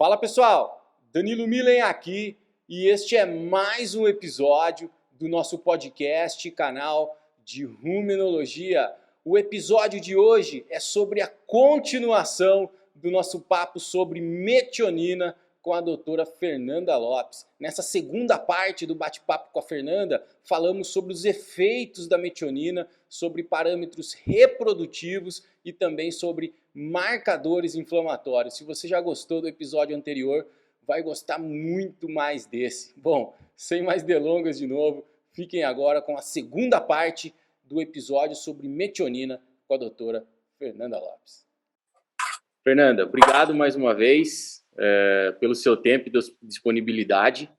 Fala pessoal, Danilo Milen aqui e este é mais um episódio do nosso podcast canal de Rumenologia. O episódio de hoje é sobre a continuação do nosso papo sobre metionina com a doutora Fernanda Lopes. Nessa segunda parte do bate-papo com a Fernanda, falamos sobre os efeitos da metionina, sobre parâmetros reprodutivos e também sobre marcadores inflamatórios. Se você já gostou do episódio anterior, vai gostar muito mais desse. Bom, sem mais delongas de novo, fiquem agora com a segunda parte do episódio sobre metionina com a doutora Fernanda Lopes. Fernanda, obrigado mais uma vez pelo seu tempo e disponibilidade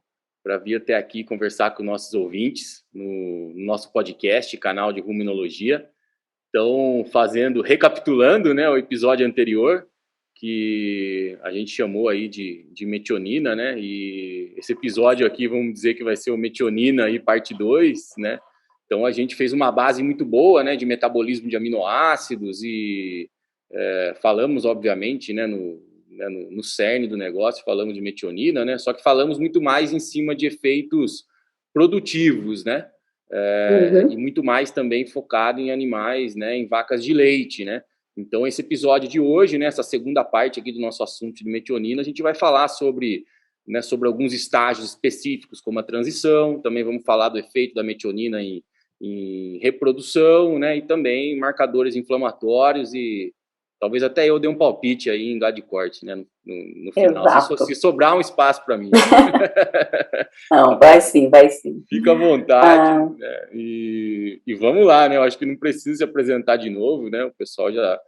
para vir até aqui conversar com nossos ouvintes no nosso podcast, canal de Rumenologia. Então, recapitulando, né, o episódio anterior, que a gente chamou aí de metionina, né, e esse episódio aqui, vamos dizer que vai ser o metionina aí, parte 2, né, então a gente fez uma base muito boa, né, de metabolismo de aminoácidos e falamos, obviamente, né, no cerne do negócio, falamos de metionina, né, só que falamos muito mais em cima de efeitos produtivos, né, e muito mais também focado em animais, né, em vacas de leite, né. Então, esse episódio de hoje, né, essa segunda parte aqui do nosso assunto de metionina, a gente vai falar sobre alguns estágios específicos, como a transição, também vamos falar do efeito da metionina em reprodução, né, e também marcadores inflamatórios e talvez até eu dê um palpite aí em gado de corte, né, no final, se sobrar um espaço para mim. Não, vai sim. Fica à vontade, né? E vamos lá, né? Eu acho que não precisa se apresentar de novo, né? O pessoal já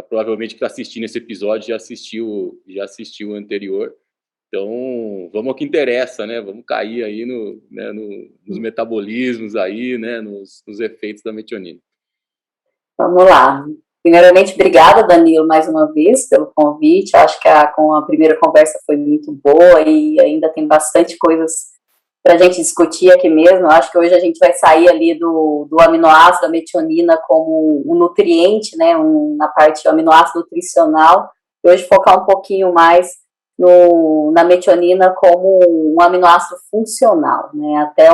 provavelmente que está assistindo esse episódio já assistiu o anterior. Então, vamos ao que interessa, né? Vamos cair aí nos metabolismos aí, né? Nos efeitos da metionina. Vamos lá. Primeiramente, obrigada, Danilo, mais uma vez pelo convite. Acho que a primeira conversa foi muito boa e ainda tem bastante coisas para a gente discutir aqui mesmo. Acho que hoje a gente vai sair ali do aminoácido da metionina como um nutriente, né, na parte do aminoácido nutricional, e hoje focar um pouquinho mais na metionina como um aminoácido funcional, né, até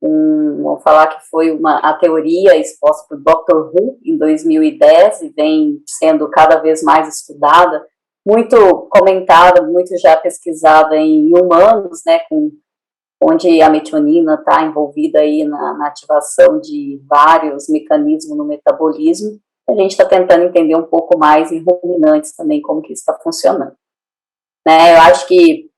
vamos falar que foi a teoria exposta por Dr. Hu em 2010 e vem sendo cada vez mais estudada, muito comentada, muito já pesquisada em humanos, né, onde a metionina está envolvida aí na ativação de vários mecanismos no metabolismo. A gente está tentando entender um pouco mais em ruminantes também como que isso está funcionando. Né, eu acho que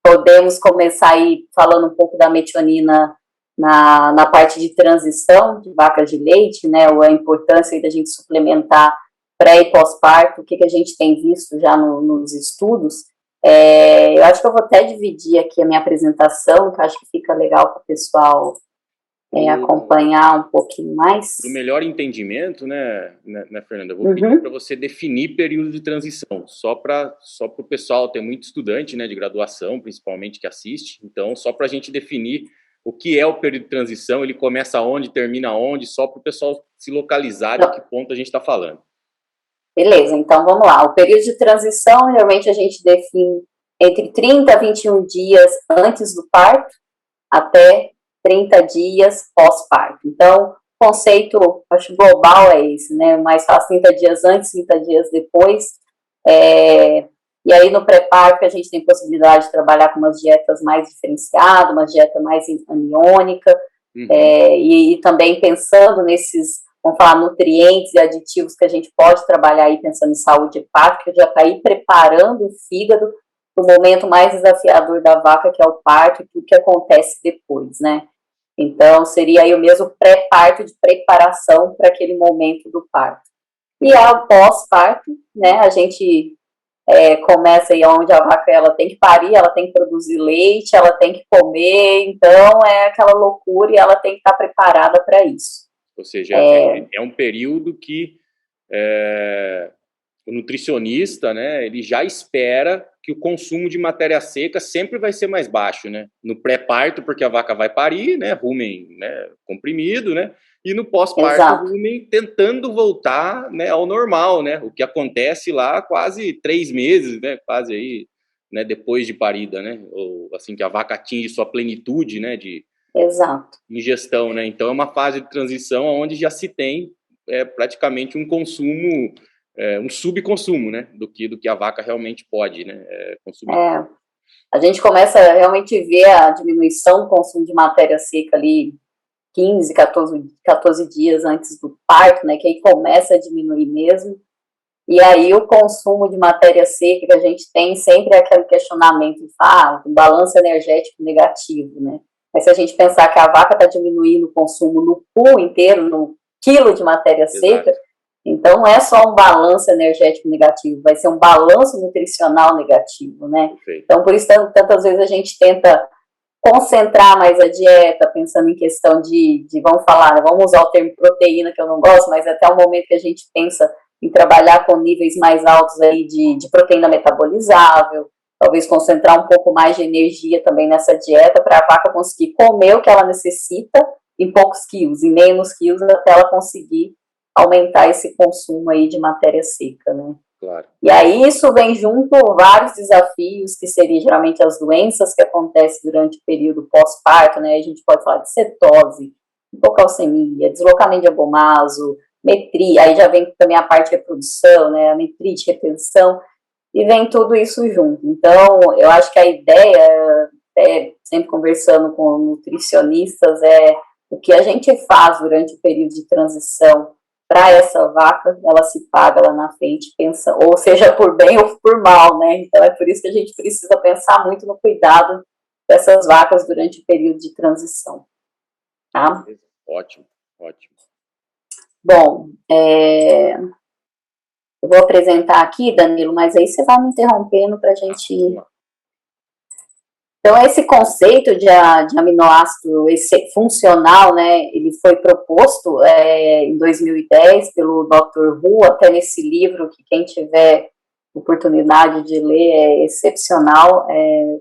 podemos começar aí falando um pouco da metionina na parte de transição de vacas de leite, né, ou a importância aí da gente suplementar pré e pós-parto, o que a gente tem visto já nos estudos. Eu acho que eu vou até dividir aqui a minha apresentação, que acho que fica legal para o pessoal acompanhar um pouquinho mais. Para o melhor entendimento, né, Fernanda, eu vou pedir para você definir período de transição, só para o pessoal, tem muito estudante, né, de graduação, principalmente, que assiste, então só para a gente definir o que é o período de transição, ele começa onde, termina onde, só para o pessoal se localizar de que ponto a gente está falando. Beleza, então vamos lá. O período de transição, realmente a gente define entre 30 a 21 dias antes do parto até 30 dias pós-parto. Então, o conceito, acho global é esse, né? Mais fácil 30 dias antes, 30 dias depois. E aí, no pré-parto, a gente tem possibilidade de trabalhar com umas dietas mais diferenciadas, uma dieta mais aniônica, e também pensando nesses, vamos falar, nutrientes e aditivos que a gente pode trabalhar aí pensando em saúde hepática, já está aí preparando o fígado para o momento mais desafiador da vaca, que é o parto, e tudo que acontece depois, né? Então, seria aí o mesmo pré-parto de preparação para aquele momento do parto. E ao pós-parto, né, a gente começa aí onde a vaca ela tem que parir, ela tem que produzir leite, ela tem que comer, então é aquela loucura e ela tem que estar preparada para isso. Ou seja, é um período que o nutricionista, né, ele já espera que o consumo de matéria seca sempre vai ser mais baixo, né? No pré-parto, porque a vaca vai parir, né, rumen, né, comprimido, né? E no pós-parto, rumen tentando voltar, né, ao normal, né? O que acontece lá quase 3 meses, né? Quase aí né, depois de parida, né? Ou assim que a vaca atinge sua plenitude, né, de Exato. ingestão, né? Então é uma fase de transição onde já se tem praticamente um consumo, um subconsumo, né, do que a vaca realmente pode, né, consumir. A gente começa a realmente ver a diminuição do consumo de matéria seca ali 15, 14 dias antes do parto, né, que aí começa a diminuir mesmo. E aí o consumo de matéria seca que a gente tem sempre é aquele questionamento, um balanço energético negativo, né? Mas se a gente pensar que a vaca está diminuindo o consumo no pool inteiro, no quilo de matéria seca, então não é só um balanço energético negativo, vai ser um balanço nutricional negativo, né? Então por isso tantas vezes a gente tenta concentrar mais a dieta, pensando em questão vamos falar, né, vamos usar o termo proteína, que eu não gosto, mas até o momento que a gente pensa em trabalhar com níveis mais altos aí de proteína metabolizável, talvez concentrar um pouco mais de energia também nessa dieta, para a vaca conseguir comer o que ela necessita em poucos quilos, em menos quilos, até ela conseguir aumentar esse consumo aí de matéria seca, né? Claro. E aí isso vem junto vários desafios, que seriam geralmente as doenças que acontecem durante o período pós-parto, né? A gente pode falar de cetose, hipocalcemia, deslocamento de abomaso, metria, aí já vem também a parte de reprodução, né? A metrite, retenção, e vem tudo isso junto. Então, eu acho que a ideia, sempre conversando com nutricionistas, o que a gente faz durante o período de transição para essa vaca, ela se paga lá na frente, pensa, ou seja por bem ou por mal, né? Então é por isso que a gente precisa pensar muito no cuidado dessas vacas durante o período de transição. Tá? Ótimo, ótimo. Bom, eu vou apresentar aqui, Danilo, mas aí você vai me interrompendo para a gente ir. Então, esse conceito de aminoácido funcional, né, ele foi proposto em 2010 pelo Dr. Hu, até nesse livro, que quem tiver oportunidade de ler é excepcional,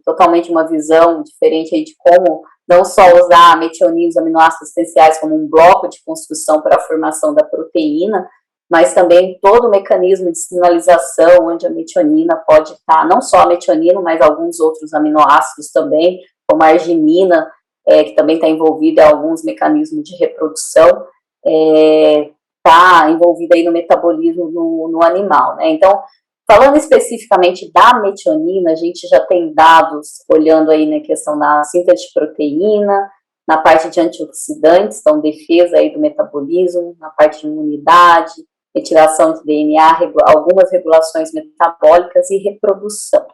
totalmente uma visão diferente aí de como não só usar a metionina, os aminoácidos essenciais, como um bloco de construção para a formação da proteína, mas também todo o mecanismo de sinalização, onde a metionina pode estar, não só a metionina, mas alguns outros aminoácidos também, como a arginina, que também está envolvida em alguns mecanismos de reprodução, está envolvida aí no metabolismo no animal, né? Então, falando especificamente da metionina, a gente já tem dados olhando aí na questão da síntese de proteína, na parte de antioxidantes, então defesa aí do metabolismo, na parte de imunidade, metilação de DNA, algumas regulações metabólicas e reprodução.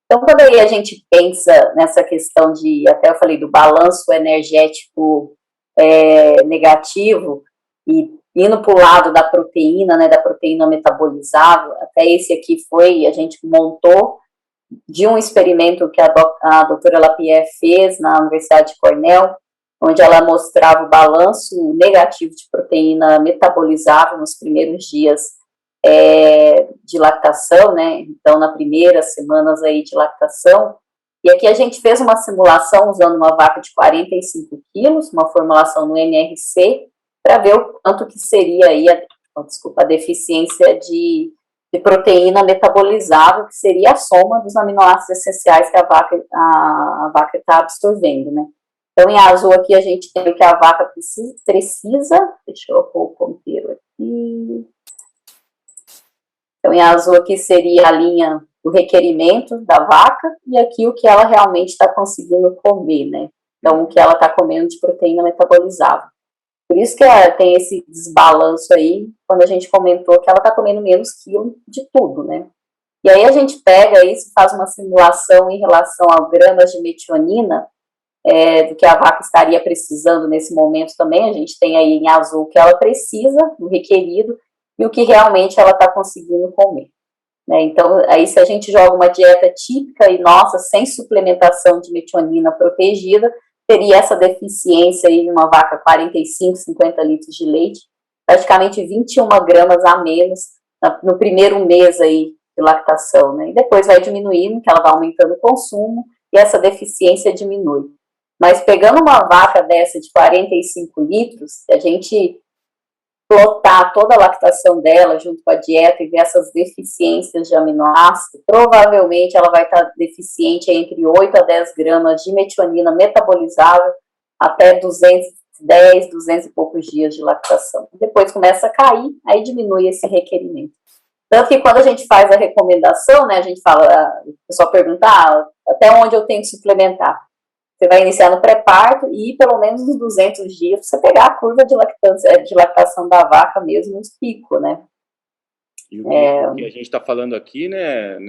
Então, quando aí a gente pensa nessa questão até eu falei do balanço energético negativo, e indo para o lado da proteína, né, da proteína metabolizável, até esse aqui a gente montou de um experimento que a doutora Lapierre fez na Universidade de Cornell, onde ela mostrava o balanço negativo de proteína metabolizável nos primeiros dias de lactação, né? Então, nas primeiras semanas aí de lactação. E aqui a gente fez uma simulação usando uma vaca de 45 quilos, uma formulação no MRC, para ver o quanto que seria aí a deficiência de proteína metabolizável, que seria a soma dos aminoácidos essenciais que a vaca está absorvendo, né? Então, em azul aqui a gente tem o que a vaca precisa, deixa eu pôr o ponteiro aqui. Então, em azul aqui seria a linha do requerimento da vaca, e aqui o que ela realmente está conseguindo comer, né? Então, o que ela está comendo de proteína metabolizável. Por isso que tem esse desbalanço aí, quando a gente comentou que ela está comendo menos quilo de tudo, né? E aí a gente pega isso, faz uma simulação em relação a gramas de metionina, do que a vaca estaria precisando nesse momento também. A gente tem aí em azul o que ela precisa, o requerido, e o que realmente ela está conseguindo comer, né? Então, aí se a gente joga uma dieta típica e nossa, sem suplementação de metionina protegida, teria essa deficiência aí em uma vaca 45, 50 litros de leite, praticamente 21 gramas a menos no primeiro mês aí de lactação, né? E depois vai diminuindo, que ela vai aumentando o consumo, e essa deficiência diminui. Mas pegando uma vaca dessa de 45 litros, a gente, plotar toda a lactação dela junto com a dieta e ver essas deficiências de aminoácido, provavelmente ela vai estar deficiente entre 8 a 10 gramas de metionina metabolizável até 210, 200 e poucos dias de lactação. Depois começa a cair, aí diminui esse requerimento. Tanto que quando a gente faz a recomendação, né, a gente fala, o pessoal pergunta, até onde eu tenho que suplementar? Você vai iniciar no pré-parto e pelo menos nos 200 dias você pegar a curva de lactação da vaca mesmo, nos picos, né? E o que a gente está falando aqui, né,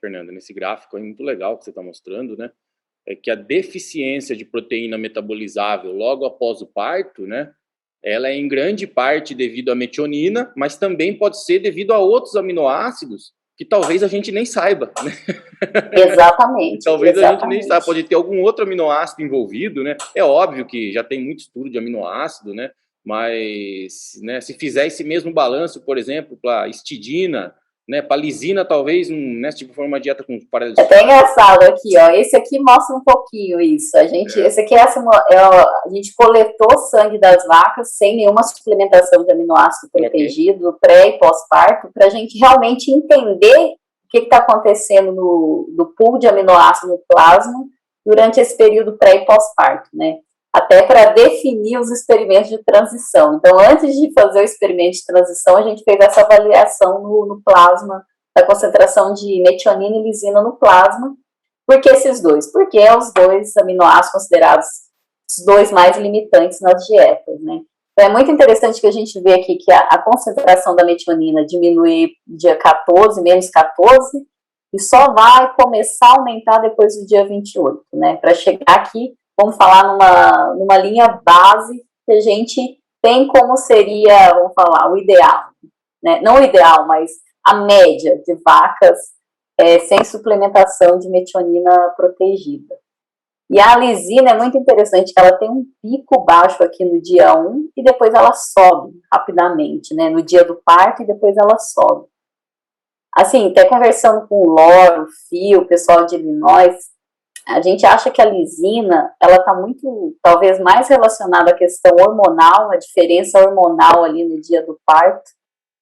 Fernanda, nesse gráfico é muito legal que você está mostrando, né? É que a deficiência de proteína metabolizável logo após o parto, né? Ela é em grande parte devido à metionina, mas também pode ser devido a outros aminoácidos que talvez a gente nem saiba, né? Exatamente. Talvez exatamente. A gente nem saiba, pode ter algum outro aminoácido envolvido, né? É óbvio que já tem muito estudo de aminoácido, né? Mas, né, se fizer esse mesmo balanço, por exemplo, para histidina, né, para lisina, talvez, né, se for uma dieta com paralelos. É até engraçado aqui, ó. Esse aqui mostra um pouquinho isso. Esse aqui a gente coletou sangue das vacas sem nenhuma suplementação de aminoácido protegido, pré e pós-parto, para a gente realmente entender o que está acontecendo no pool de aminoácido no plasma durante esse período pré e pós-parto, né? Até para definir os experimentos de transição. Então, antes de fazer o experimento de transição, a gente fez essa avaliação no plasma, da concentração de metionina e lisina no plasma. Por que esses dois? Porque é os dois aminoácidos considerados os dois mais limitantes nas dietas, né? Então, é muito interessante que a gente vê aqui que a concentração da metionina diminui dia 14, menos 14, e só vai começar a aumentar depois do dia 28, né? Para chegar aqui, vamos falar numa linha base que a gente tem como seria, vamos falar, o ideal, né? Não o ideal, mas a média de vacas sem suplementação de metionina protegida. E a lisina é muito interessante, que ela tem um pico baixo aqui no dia 1 e depois ela sobe rapidamente, né? No dia do parto e depois ela sobe. Assim, até conversando com o Loro, o Fio, o pessoal de Illinois, a gente acha que a lisina, ela está muito, talvez mais relacionada à questão hormonal, a diferença hormonal ali no dia do parto,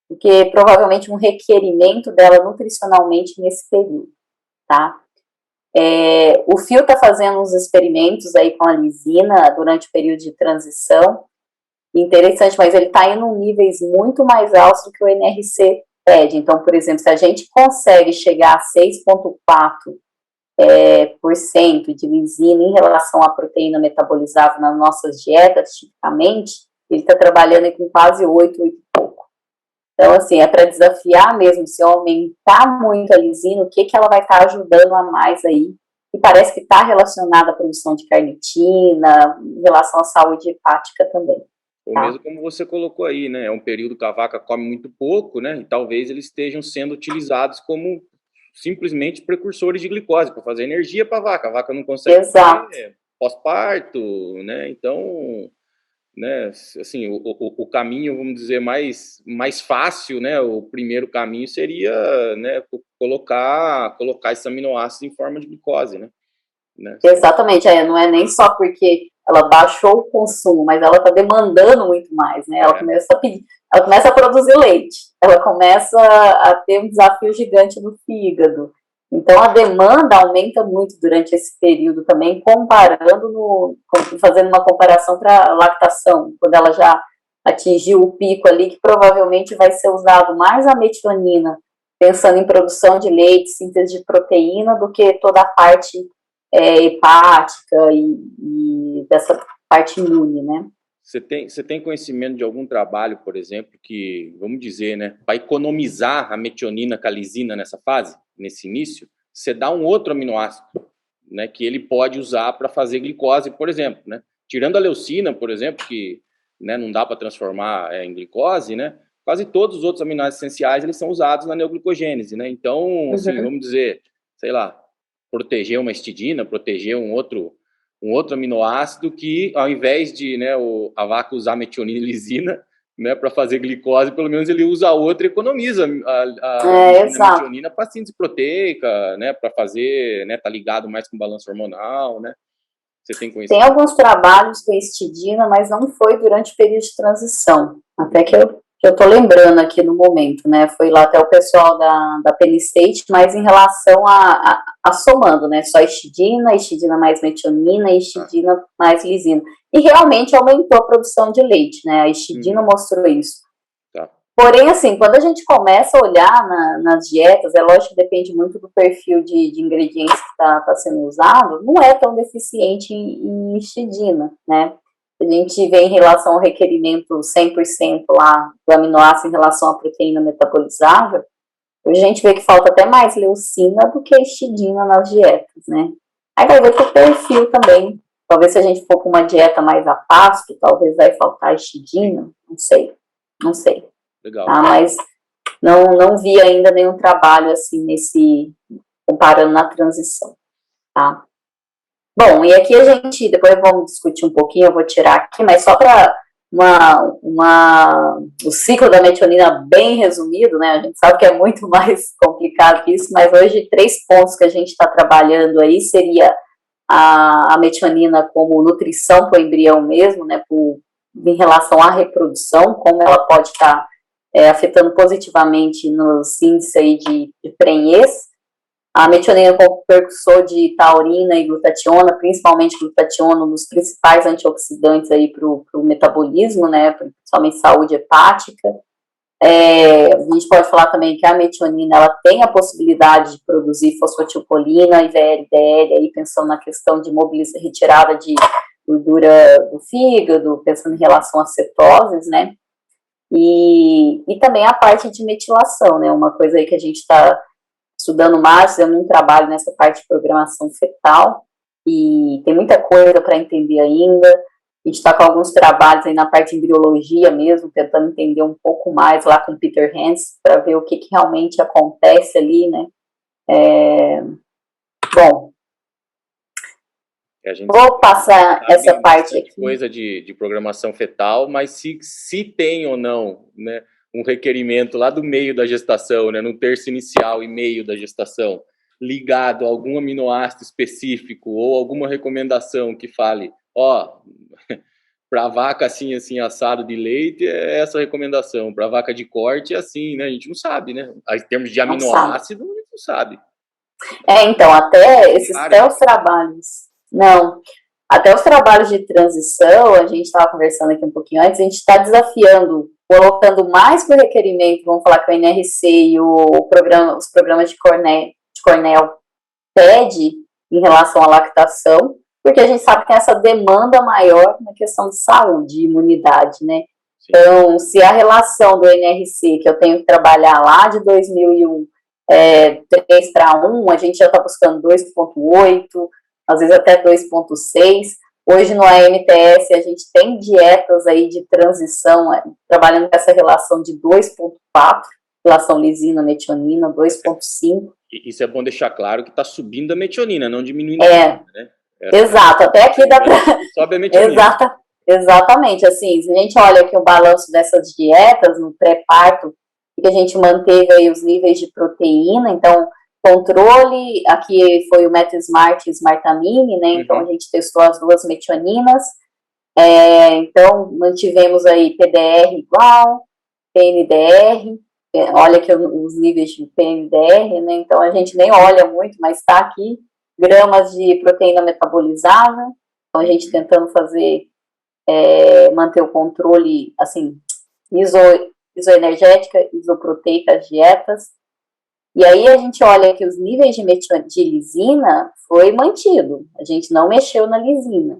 do que provavelmente um requerimento dela nutricionalmente nesse período, tá? O Fio está fazendo uns experimentos aí com a lisina durante o período de transição, interessante, mas ele está indo em níveis muito mais altos do que o NRC pede. Então, por exemplo, se a gente consegue chegar a 6,4% de lisina em relação à proteína metabolizável nas nossas dietas, tipicamente, ele está trabalhando com quase 8 e pouco. Então, assim, é para desafiar mesmo, se aumentar muito a lisina, o que ela vai estar ajudando a mais aí, e parece que está relacionada à produção de carnitina, em relação à saúde hepática também. Ou mesmo como você colocou aí, né, é um período que a vaca come muito pouco, né, e talvez eles estejam sendo utilizados como simplesmente precursores de glicose, para fazer energia para a vaca não consegue comer pós-parto, né, então, né, assim, o caminho, vamos dizer, mais fácil, né, o primeiro caminho seria, né, colocar esses aminoácidos em forma de glicose, né. Exatamente, não é nem só porque ela baixou o consumo, mas ela está demandando muito mais, né, ela começa a produzir leite, ela começa a ter um desafio gigante no fígado, então a demanda aumenta muito durante esse período também, fazendo uma comparação para lactação, quando ela já atingiu o pico ali, que provavelmente vai ser usado mais a metionina, pensando em produção de leite, síntese de proteína, do que toda a parte hepática e dessa parte imune, né? Você tem conhecimento de algum trabalho, por exemplo, que, vamos dizer, né, para economizar a metionina com a lisina nessa fase, nesse início, você dá um outro aminoácido, né, que ele pode usar para fazer glicose, por exemplo, né? Tirando a leucina, por exemplo, que, né, não dá para transformar em glicose, né? Quase todos os outros aminoácidos essenciais eles são usados na neoglicogênese, né? Então, assim, vamos dizer, sei lá, proteger uma histidina, proteger um outro aminoácido que, ao invés de, né, a vaca usar metionina e lisina, né, para fazer glicose, pelo menos ele usa a outra e economiza a metionina para síntese proteica, né, para fazer, né, tá ligado mais com balanço hormonal, né. Você tem Tem conhecimento? alguns trabalhos com histidina, mas não foi durante o período de transição. Até que eu tô lembrando aqui no momento, né? Foi lá até o pessoal da Penn State, mas em relação a somando, né? Só histidina mais metionina e histidina mais lisina. E realmente aumentou a produção de leite, né? A histidina mostrou isso. Tá. Porém, assim, quando a gente começa a olhar nas dietas, é lógico que depende muito do perfil de ingredientes que está sendo usado, não é tão deficiente em histidina, né? A gente vê em relação ao requerimento 100% lá do aminoácido em relação à proteína metabolizável, a gente vê que falta até mais leucina do que histidina nas dietas, né? Aí vai ver que o perfil também, talvez se a gente for com uma dieta mais a pasto, talvez vai faltar histidina, não sei. Legal. Tá? Mas não vi ainda nenhum trabalho assim comparando na transição, tá? Bom, e aqui a gente, depois vamos discutir um pouquinho, eu vou tirar aqui, mas só para o ciclo da metionina bem resumido, né? A gente sabe que é muito mais complicado que isso, mas hoje 3 pontos que a gente está trabalhando aí seria a metionina como nutrição para o embrião mesmo, né? Em relação à reprodução, como ela pode estar afetando positivamente nos índices aí de prenhez. A metionina como precursor de taurina e glutationa, principalmente glutationa, um dos principais antioxidantes aí para o metabolismo, né, principalmente saúde hepática. A gente pode falar também que a metionina ela tem a possibilidade de produzir fosfatiocolina e VLDL, aí pensando na questão de retirada de gordura do fígado, pensando em relação a cetoses, né, e também a parte de metilação, né, uma coisa aí que a gente está estudando mais, fazendo um trabalho nessa parte de programação fetal, e tem muita coisa para entender ainda. A gente está com alguns trabalhos aí na parte de embriologia mesmo, tentando entender um pouco mais lá com o Peter Hens, para ver o que realmente acontece ali, né? Bom, vou passar essa parte aqui. Coisa de programação fetal, mas se tem ou não, né, um requerimento lá do meio da gestação, né, no terço inicial e meio da gestação, ligado a algum aminoácido específico ou alguma recomendação que fale, para vaca assim, assim, assado de leite, é essa recomendação, para vaca de corte é assim, né, a gente não sabe, né, em termos de aminoácido, a gente não sabe. Então, até os trabalhos, até os trabalhos de transição, a gente estava conversando aqui um pouquinho antes, a gente está desafiando, colocando mais que o requerimento, vamos falar que o NRC e os programas de Cornell pede em relação à lactação, porque a gente sabe que tem essa demanda maior na questão de saúde e imunidade, né? Sim. Então, se a relação do NRC, que eu tenho que trabalhar lá de 2001, 3:1, a gente já está buscando 2,8, às vezes até 2,6. Hoje no AMTS a gente tem dietas aí de transição, trabalhando com essa relação de 2,4, relação lisina, metionina, 2,5. Isso é bom deixar claro que está subindo a metionina, não diminuindo a metionina, né? Exato, até aqui dá para... Sobe a metionina. Exatamente, assim, se a gente olha aqui o balanço dessas dietas no pré-parto, que a gente manteve aí os níveis de proteína, então controle, aqui foi o MetaSmart e Smartamine, né, então a gente testou as duas metioninas, então mantivemos aí PDR igual, PNDR, olha aqui os níveis de PNDR, né, então a gente nem olha muito, mas está aqui, gramas de proteína metabolizável, então a gente tentando fazer, manter o controle, assim, isoenergética, isoproteica, as dietas. E aí a gente olha que os níveis de lisina foi mantido. A gente não mexeu na lisina.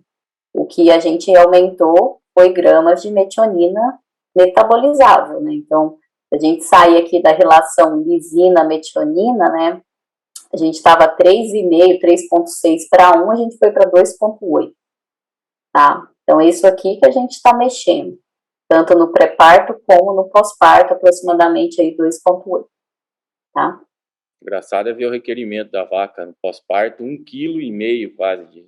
O que a gente aumentou foi gramas de metionina metabolizável, né? Então, a gente sai aqui da relação lisina-metionina, né? A gente estava 3,5, 3,6 para 1, a gente foi para 2,8. Tá? Então, isso aqui que a gente está mexendo. Tanto no pré-parto como no pós-parto, aproximadamente aí 2,8, tá? Engraçado é ver o requerimento da vaca no pós-parto, 1,5 kg quase de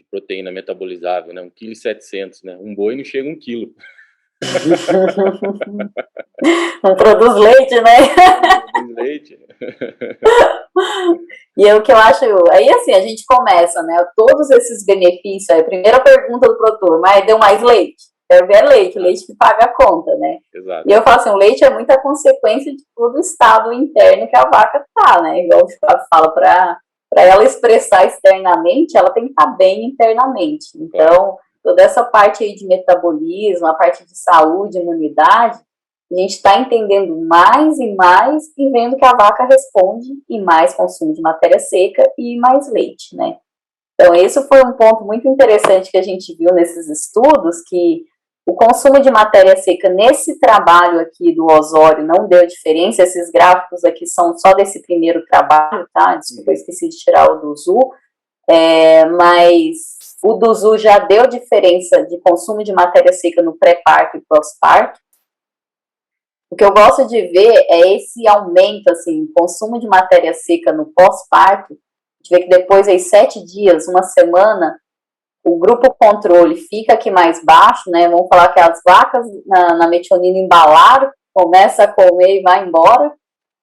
proteína metabolizável, né? 1,7 kg, né? Um boi não chega a 1 kg. Não produz leite, né? leite. E o que eu acho, aí assim, a gente começa, né, todos esses benefícios, aí a primeira pergunta do produtor, mas deu mais leite? Quero ver leite, leite que paga a conta, né? Exato. E eu falo assim, o leite é muita consequência de todo o estado interno que a vaca tá, né? Igual o Fábio fala, para ela expressar externamente, ela tem que estar bem internamente. Então, toda essa parte aí de metabolismo, a parte de saúde, imunidade, a gente está entendendo mais e vendo que a vaca responde e mais consumo de matéria seca e mais leite, né? Então, esse foi um ponto muito interessante que a gente viu nesses estudos, que o consumo de matéria seca nesse trabalho aqui do Osório não deu diferença. Esses gráficos aqui são só desse primeiro trabalho, tá? Desculpa, eu esqueci de tirar o do ZU. Mas o do ZU já deu diferença de consumo de matéria seca no pré-parto e pós-parto. O que eu gosto de ver é esse aumento, assim, consumo de matéria seca no pós-parto. A gente vê que depois de 7 dias, uma semana, o grupo controle fica aqui mais baixo, né? Vamos falar que as vacas na metionina embalaram, começa a comer e vai embora,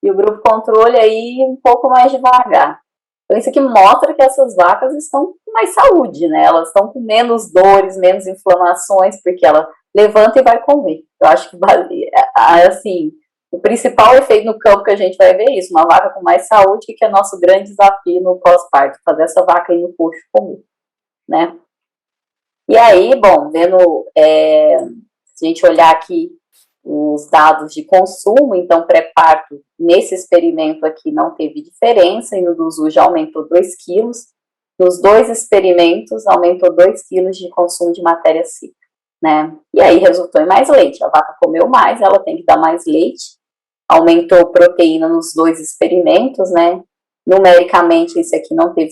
e o grupo controle aí um pouco mais devagar. Então isso aqui mostra que essas vacas estão com mais saúde, né? Elas estão com menos dores, menos inflamações, porque ela levanta e vai comer. Eu acho que, assim, o principal efeito no campo que a gente vai ver é isso, uma vaca com mais saúde, que é nosso grande desafio no pós-parto, fazer essa vaca aí no coxo comer, né? E aí, bom, se a gente olhar aqui os dados de consumo, então pré-parto nesse experimento aqui não teve diferença, e no do ZU já aumentou 2 quilos. Nos 2 experimentos aumentou 2 quilos de consumo de matéria seca, né? E aí resultou em mais leite, a vaca comeu mais, ela tem que dar mais leite, aumentou proteína nos 2 experimentos, né? Numericamente, esse aqui não teve,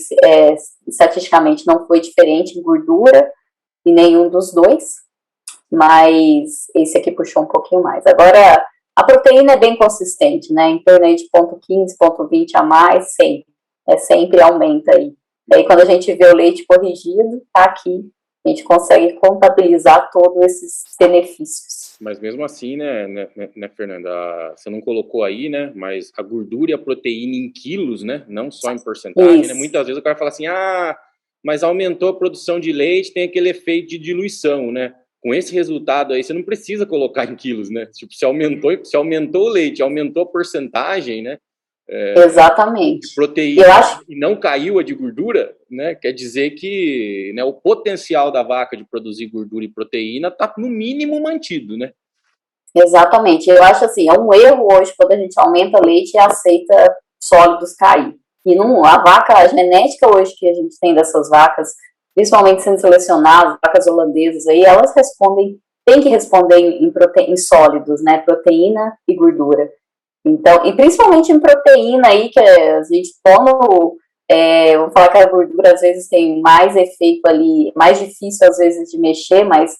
estatisticamente não foi diferente em gordura, em nenhum dos dois, mas esse aqui puxou um pouquinho mais. Agora, a proteína é bem consistente, né? Em torno aí de 0,15, 0,20 a mais, sempre. Sempre aumenta aí. E aí, quando a gente vê o leite corrigido, tá aqui, a gente consegue contabilizar todos esses benefícios. Mas mesmo assim, né, Fernanda, você não colocou aí, né, mas a gordura e a proteína em quilos, né, não só em porcentagem, né, muitas vezes o cara fala assim, mas aumentou a produção de leite, tem aquele efeito de diluição, né, com esse resultado aí, você não precisa colocar em quilos, né, tipo, se aumentou o leite, aumentou a porcentagem, né, exatamente. de proteína e não caiu a de gordura, né? Quer dizer que, né, o potencial da vaca de produzir gordura e proteína está no mínimo mantido, né? Exatamente. Eu acho assim, é um erro hoje quando a gente aumenta leite e aceita sólidos cair. E não, a vaca, a genética hoje que a gente tem dessas vacas, principalmente sendo selecionadas, vacas holandesas aí, elas respondem, tem que responder em sólidos, né? Proteína e gordura. Então, e principalmente em proteína aí, que a gente come, vou falar que a gordura às vezes tem mais efeito ali, mais difícil às vezes de mexer, mas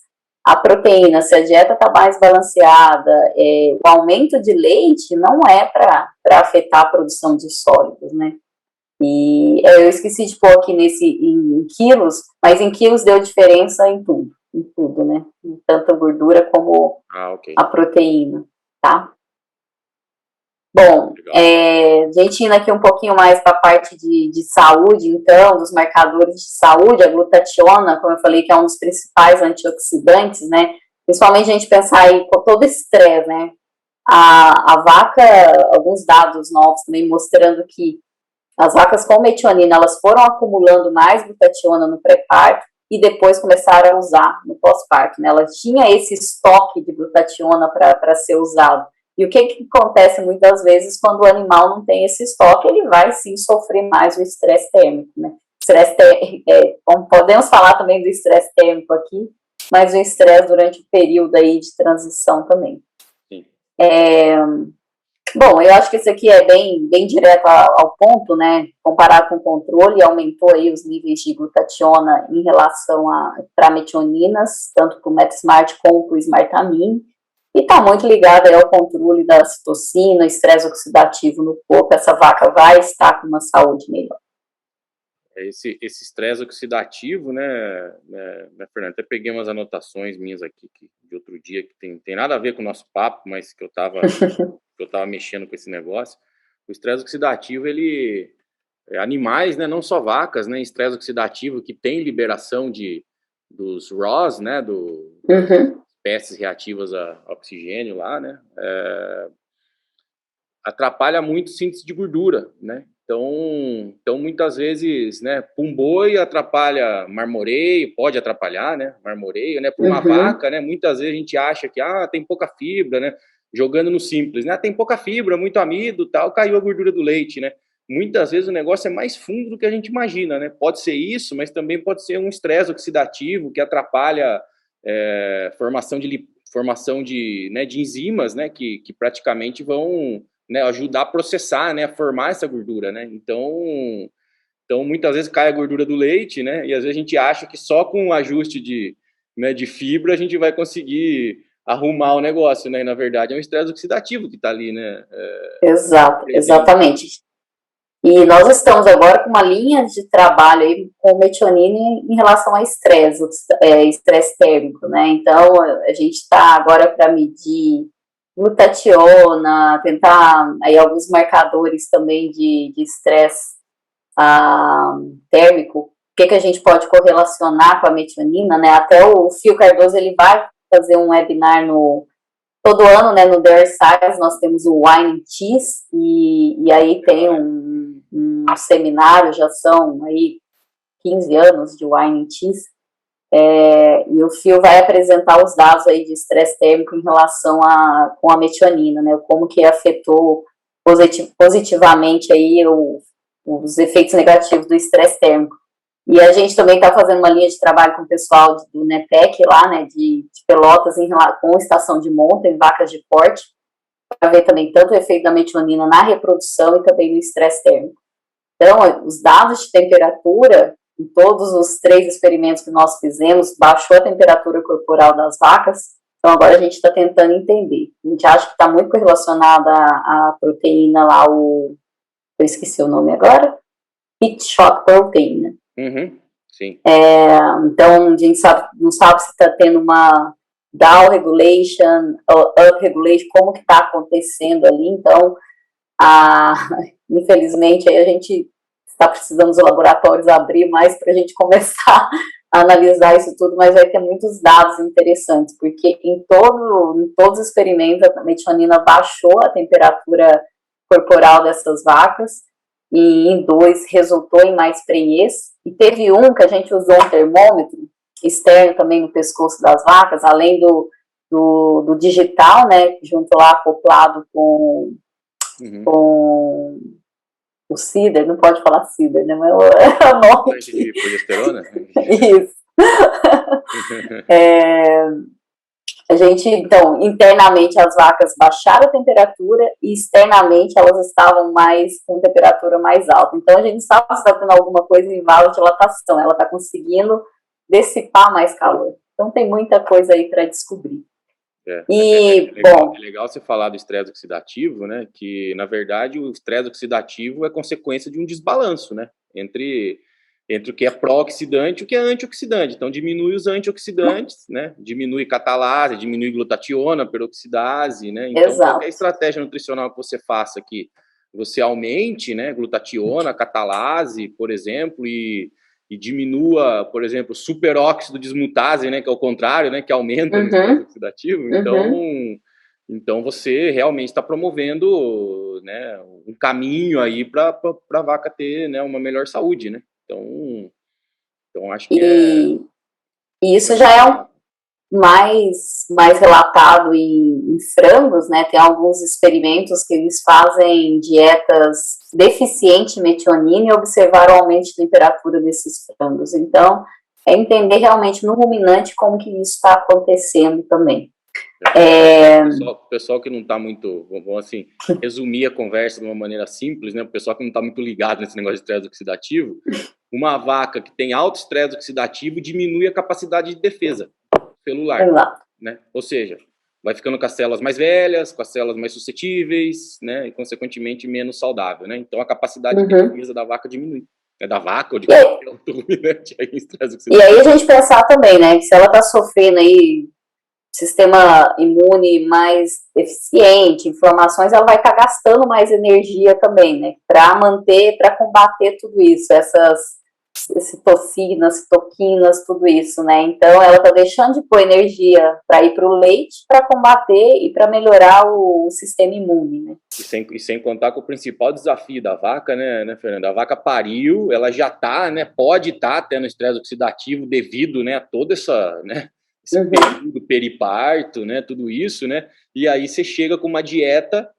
a proteína, se a dieta está mais balanceada, o aumento de leite não é para afetar a produção de sólidos, né? E eu esqueci de pôr aqui em quilos, mas em quilos deu diferença em tudo, né? Tanto a gordura como a proteína, tá? Bom, a gente indo aqui um pouquinho mais para a parte de saúde, então, dos marcadores de saúde, a glutationa, como eu falei, que é um dos principais antioxidantes, né? Principalmente a gente pensar aí com todo esse estresse, né? A vaca, alguns dados novos também mostrando que as vacas com metionina, elas foram acumulando mais glutationa no pré-parto e depois começaram a usar no pós-parto, né? Elas tinham esse estoque de glutationa para ser usado. E o que acontece muitas vezes quando o animal não tem esse estoque, ele vai sim sofrer mais o estresse térmico, né? Podemos falar também do estresse térmico aqui, mas o estresse durante o período aí de transição também. Sim. Bom, eu acho que esse aqui é bem direto ao ponto, né? Comparado com o controle, aumentou aí os níveis de glutationa em relação para metioninas, tanto para o MetaSmart como para o Smartamin. E está muito ligado aí ao controle da citocina, estresse oxidativo no corpo. Essa vaca vai estar com uma saúde melhor. Esse estresse oxidativo, né, Fernanda? Até peguei umas anotações minhas aqui de outro dia que tem nada a ver com o nosso papo, mas que eu estava mexendo com esse negócio. O estresse oxidativo, animais, né, não só vacas, né, estresse oxidativo que tem liberação dos ROS, né, espécies reativas a oxigênio lá, né, atrapalha muito a síntese de gordura, né? Então muitas vezes, né, para um boi atrapalha marmoreio, pode atrapalhar, né, marmoreio, né, para uma vaca, né, muitas vezes a gente acha que, tem pouca fibra, né, jogando no simples, né, tem pouca fibra, muito amido, tal, caiu a gordura do leite, né, muitas vezes o negócio é mais fundo do que a gente imagina, né, pode ser isso, mas também pode ser um estresse oxidativo que atrapalha formação de enzimas, né, que praticamente vão, né, ajudar a processar, né, a formar essa gordura, né, então muitas vezes cai a gordura do leite, né, e às vezes a gente acha que só com um ajuste de fibra a gente vai conseguir arrumar o negócio, né, e na verdade é um estresse oxidativo que está ali, né. Exato, exatamente. E nós estamos agora com uma linha de trabalho aí com o metionine em relação a estresse térmico, né, então a gente está agora para medir glutationa, tentar aí alguns marcadores também de estresse térmico, o que a gente pode correlacionar com a metionina, né? Até o Fio Cardoso, ele vai fazer um webinar todo ano, né, no Dare Science, nós temos o Wine and Cheese, e aí tem um seminário, já são aí 15 anos de Wine and Cheese, e o Fio vai apresentar os dados aí de estresse térmico em relação com a metionina, né, como que afetou positivamente aí os efeitos negativos do estresse térmico. E a gente também está fazendo uma linha de trabalho com o pessoal do NEPEC lá, né, de Pelotas, com estação de monta em vacas de corte, para ver também tanto o efeito da metionina na reprodução e também no estresse térmico. Então, os dados de temperatura, em todos os 3 experimentos que nós fizemos, baixou a temperatura corporal das vacas, então agora a gente está tentando entender. A gente acha que está muito correlacionada à proteína lá, eu esqueci o nome agora, heat shock protein. Sim. Então, a gente não sabe se está tendo uma down regulation, up regulation, como que está acontecendo ali. Então, infelizmente, aí a gente está precisando dos laboratórios abrir mais para a gente começar a analisar isso tudo, mas vai ter muitos dados interessantes, porque em todos os experimentos a metionina baixou a temperatura corporal dessas vacas, e em 2 resultou em mais prenhez, e teve um que a gente usou um termômetro externo também no pescoço das vacas, além do digital, né, junto lá acoplado com o CIDR, não pode falar CIDR, né, mas é o nome. De progesterona? Isso. A gente, então, internamente as vacas baixaram a temperatura e externamente elas estavam com temperatura mais alta. Então, a gente sabe se está tendo alguma coisa em vala de dilatação, ela está conseguindo dissipar mais calor. Então, tem muita coisa aí para descobrir. É legal você falar do estresse oxidativo, né? Que, na verdade, o estresse oxidativo é consequência de um desbalanço, né? Entre o que é pró-oxidante e o que é antioxidante. Então, diminui os antioxidantes, né? Diminui catalase, diminui glutationa, peroxidase, né? Então, exato, qualquer estratégia nutricional que você faça que você aumente, né? Glutationa, catalase, por exemplo, e diminua, por exemplo, superóxido dismutase, né? Que é o contrário, né? Que aumenta o estresse oxidativo. Então, você realmente está promovendo, né, um caminho aí para a vaca ter, né, uma melhor saúde, né? Então acho que e isso já é mais relatado em frangos, né? Tem alguns experimentos que eles fazem dietas deficiente em metionina e observaram o aumento de temperatura desses frangos. Então, é entender realmente no ruminante como que isso está acontecendo também. O pessoal que não está muito, vamos assim, resumir a conversa de uma maneira simples, né? O pessoal que não está muito ligado nesse negócio de estresse oxidativo, uma vaca que tem alto estresse oxidativo diminui a capacidade de defesa celular, né? Ou seja, vai ficando com as células mais velhas, com as células mais suscetíveis, né? E consequentemente menos saudável, né? Então a capacidade de defesa da vaca diminui. É da vaca ou de qualquer outro ruminante aí, estresse oxidativo. E aí a gente pensar também, né? Que se ela está sofrendo aí sistema imune mais eficiente, inflamações, ela vai estar gastando mais energia também, né? Para manter, para combater tudo isso, essas citocinas, citoquinas, tudo isso, né? Então, ela está deixando de pôr energia para ir para o leite, para combater e para melhorar o sistema imune, né? E sem contar com o principal desafio da vaca, né, Fernanda? A vaca pariu, ela já está, né, pode estar tendo estresse oxidativo devido, né, a toda essa, né, esse período periparto, né, tudo isso, né? E aí você chega com uma dieta,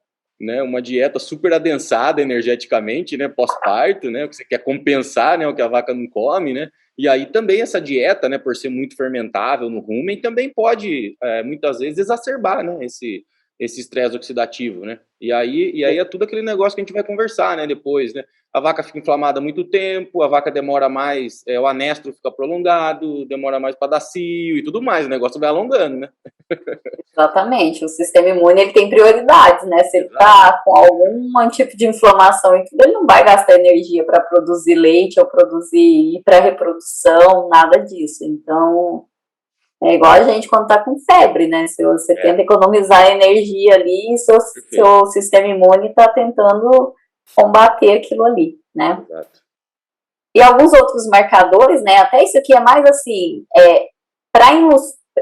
né, uma dieta super adensada energeticamente, né, pós-parto, né, que você quer compensar, né, o que a vaca não come, né? E aí também essa dieta, né, por ser muito fermentável no rumen, também pode, muitas vezes, exacerbar, né, esse estresse oxidativo, né? E aí é tudo aquele negócio que a gente vai conversar, né, depois, né? A vaca fica inflamada há muito tempo, a vaca demora mais, o anestro fica prolongado, demora mais para dar cio e tudo mais, o negócio vai alongando, né? Exatamente, o sistema imune ele tem prioridades, né? Se ele está com algum tipo de inflamação e tudo, ele não vai gastar energia para produzir leite ou produzir para reprodução, nada disso. Então, é igual a gente quando está com febre, né? Se você tenta economizar energia ali, seu sistema imune está tentando combater aquilo ali, né? Exato. E alguns outros marcadores, né? Até isso aqui é mais assim, para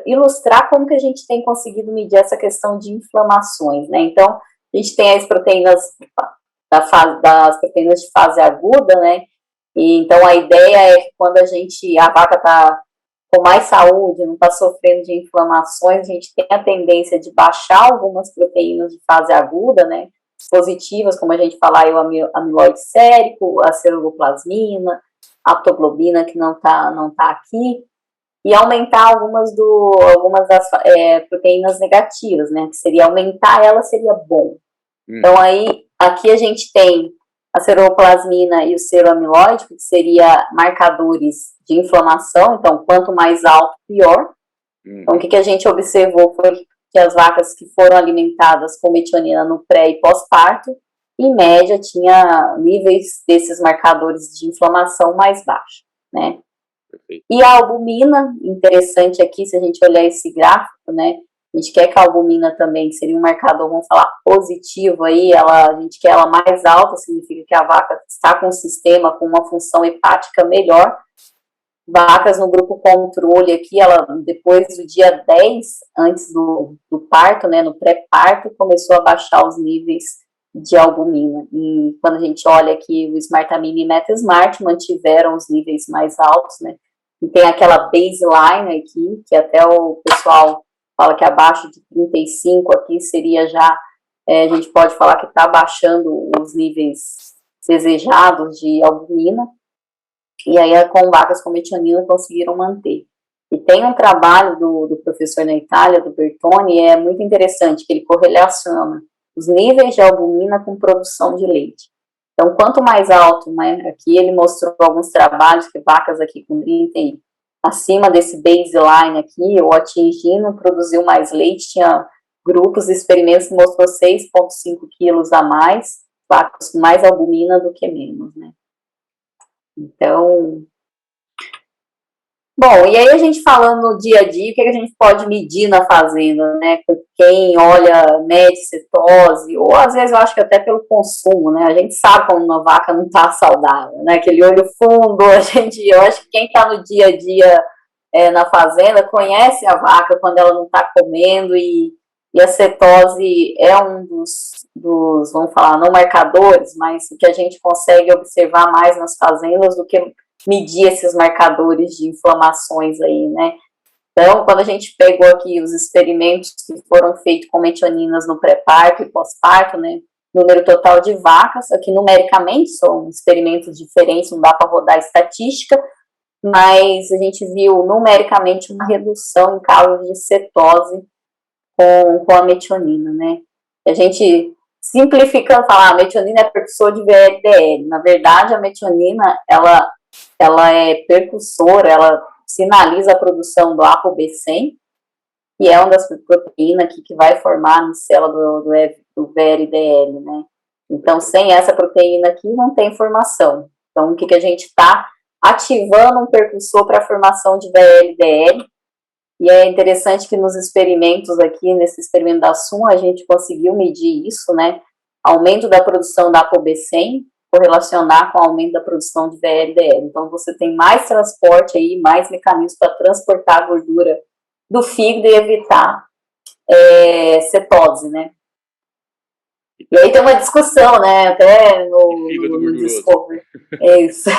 ilustrar como que a gente tem conseguido medir essa questão de inflamações, né? Então, a gente tem as proteínas das proteínas de fase aguda, né? E então a ideia é que quando a vaca está com mais saúde, não está sofrendo de inflamações, a gente tem a tendência de baixar algumas proteínas de fase aguda, né? Positivas, como a gente falar, o amiloide sérico, a ceruloplasmina, a aptoglobina, que não tá aqui, e aumentar algumas das proteínas negativas, né? Que seria aumentar ela seria bom. Então, aí, aqui a gente tem a ceruloplasmina e o seroamiloide, que seria marcadores de inflamação, então, quanto mais alto, pior. Então, o que a gente observou foi que as vacas que foram alimentadas com metionina no pré e pós-parto, em média, tinha níveis desses marcadores de inflamação mais baixos, né? E a albumina, interessante aqui, se a gente olhar esse gráfico, né? A gente quer que a albumina também seria um marcador, vamos falar, positivo aí, a gente quer ela mais alta, significa que a vaca está com um sistema, com uma função hepática melhor. Vacas no grupo controle aqui, ela depois do dia 10, antes do parto, né, no pré-parto, começou a baixar os níveis de albumina. E quando a gente olha aqui, o Smartamina e MetaSmart mantiveram os níveis mais altos, né? E tem aquela baseline aqui, que até o pessoal fala que abaixo de 35 aqui seria já, a gente pode falar que está baixando os níveis desejados de albumina. E aí, com vacas com metionina, conseguiram manter. E tem um trabalho do professor na Itália, do Bertoni, é muito interessante, que ele correlaciona os níveis de albumina com produção de leite. Então, quanto mais alto, né, aqui ele mostrou alguns trabalhos que vacas aqui com 30 e acima desse baseline aqui, ou atingindo, produziu mais leite, tinha grupos de experimentos que mostrou 6,5 quilos a mais, vacas com mais albumina do que menos, né. Então, bom, e aí a gente falando no dia a dia, o que a gente pode medir na fazenda, né, com quem olha, mede cetose, ou às vezes eu acho que até pelo consumo, né, a gente sabe quando uma vaca não está saudável, né, aquele olho fundo, eu acho que quem está no dia a dia na fazenda conhece a vaca quando ela não está comendo, e a cetose é um dos, vamos falar, não marcadores, mas o que a gente consegue observar mais nas fazendas do que medir esses marcadores de inflamações aí, né? Então, quando a gente pegou aqui os experimentos que foram feitos com metioninas no pré-parto e pós-parto, né? Número total de vacas, aqui numericamente são experimentos diferentes, não dá para rodar estatística, mas a gente viu numericamente uma redução em casos de cetose com a metionina, né? A gente, simplificando, falar, a metionina é precursor de VLDL. Na verdade, a metionina, ela é precursora, ela sinaliza a produção do ApoB100, que é uma das proteínas que vai formar a célula do VLDL, né? Então, sem essa proteína aqui, não tem formação. Então, o que a gente está ativando um precursor para a formação de VLDL, E é interessante que nos experimentos aqui, nesse experimento da SUM, a gente conseguiu medir isso, né? Aumento da produção da ApoB100 correlacionar com o aumento da produção de VLDL. Então, você tem mais transporte aí, mais mecanismos para transportar a gordura do fígado e evitar cetose, né? E aí tem uma discussão, né? Até no Discovery. É isso.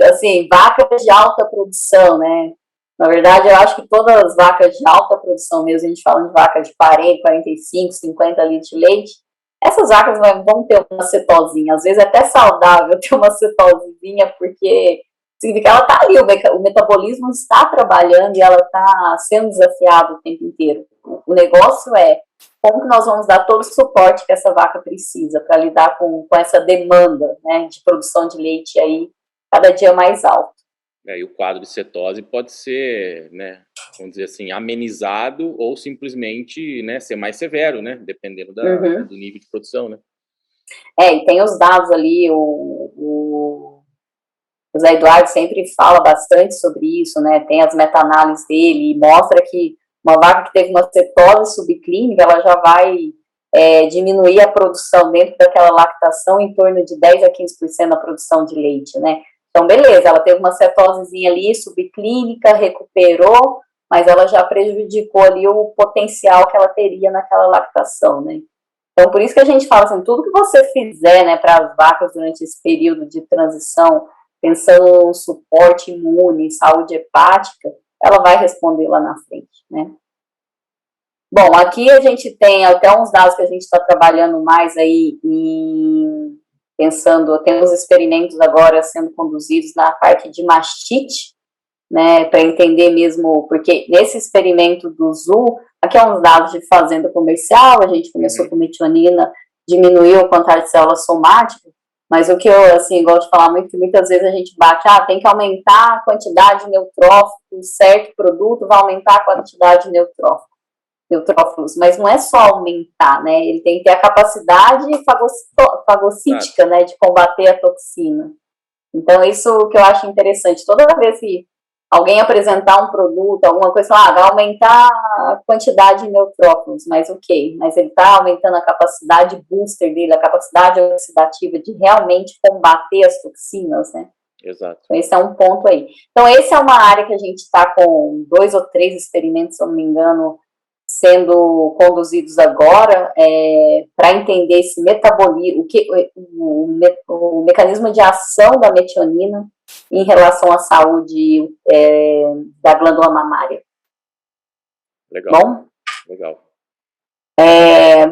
Assim, vacas de alta produção, né? Na verdade, eu acho que todas as vacas de alta produção mesmo, a gente fala de vacas de 40, 45, 50 litros de leite, essas vacas vão ter uma cetosinha. Às vezes é até saudável ter uma cetosinha, porque significa que ela está ali, o metabolismo está trabalhando e ela está sendo desafiada o tempo inteiro. O negócio é como que nós vamos dar todo o suporte que essa vaca precisa para lidar com essa demanda, né, de produção de leite aí cada dia mais alto. E o quadro de cetose pode ser, né, vamos dizer assim, amenizado ou simplesmente, né, ser mais severo, né, dependendo do nível de produção, né. E tem os dados ali, o Zé Eduardo sempre fala bastante sobre isso, né, tem as meta-análises dele e mostra que uma vaca que teve uma cetose subclínica, ela já vai diminuir a produção dentro daquela lactação em torno de 10 a 15% da produção de leite, né. Então, beleza, ela teve uma cetosezinha ali, subclínica, recuperou, mas ela já prejudicou ali o potencial que ela teria naquela lactação, né. Então, por isso que a gente fala assim, tudo que você fizer, né, para as vacas durante esse período de transição, pensando no suporte imune, saúde hepática, ela vai responder lá na frente, né. Bom, aqui a gente tem até uns dados que a gente está trabalhando mais aí pensando, temos experimentos agora sendo conduzidos na parte de mastite, né, para entender mesmo, porque nesse experimento do ZU, aqui é uns dados de fazenda comercial, a gente começou com metionina, diminuiu a quantidade de células somáticas, mas o que eu, assim, gosto de falar muito, que muitas vezes a gente bate, tem que aumentar a quantidade de neutrófilos, certo produto vai aumentar a quantidade de neutrófilos, mas não é só aumentar, né, ele tem que ter a capacidade fagocítica, né, de combater a toxina. Então, isso que eu acho interessante, toda vez que alguém apresentar um produto, alguma coisa, vai aumentar a quantidade de neutrófilos, mas ok, mas ele está aumentando a capacidade booster dele, a capacidade oxidativa de realmente combater as toxinas, né? Exato. Então, esse é um ponto aí. Então, essa é uma área que a gente está com 2 ou 3 experimentos, se eu não me engano, sendo conduzidos agora para entender esse metabolismo, o mecanismo de ação da metionina em relação à saúde da glândula mamária. Legal. Bom? Legal.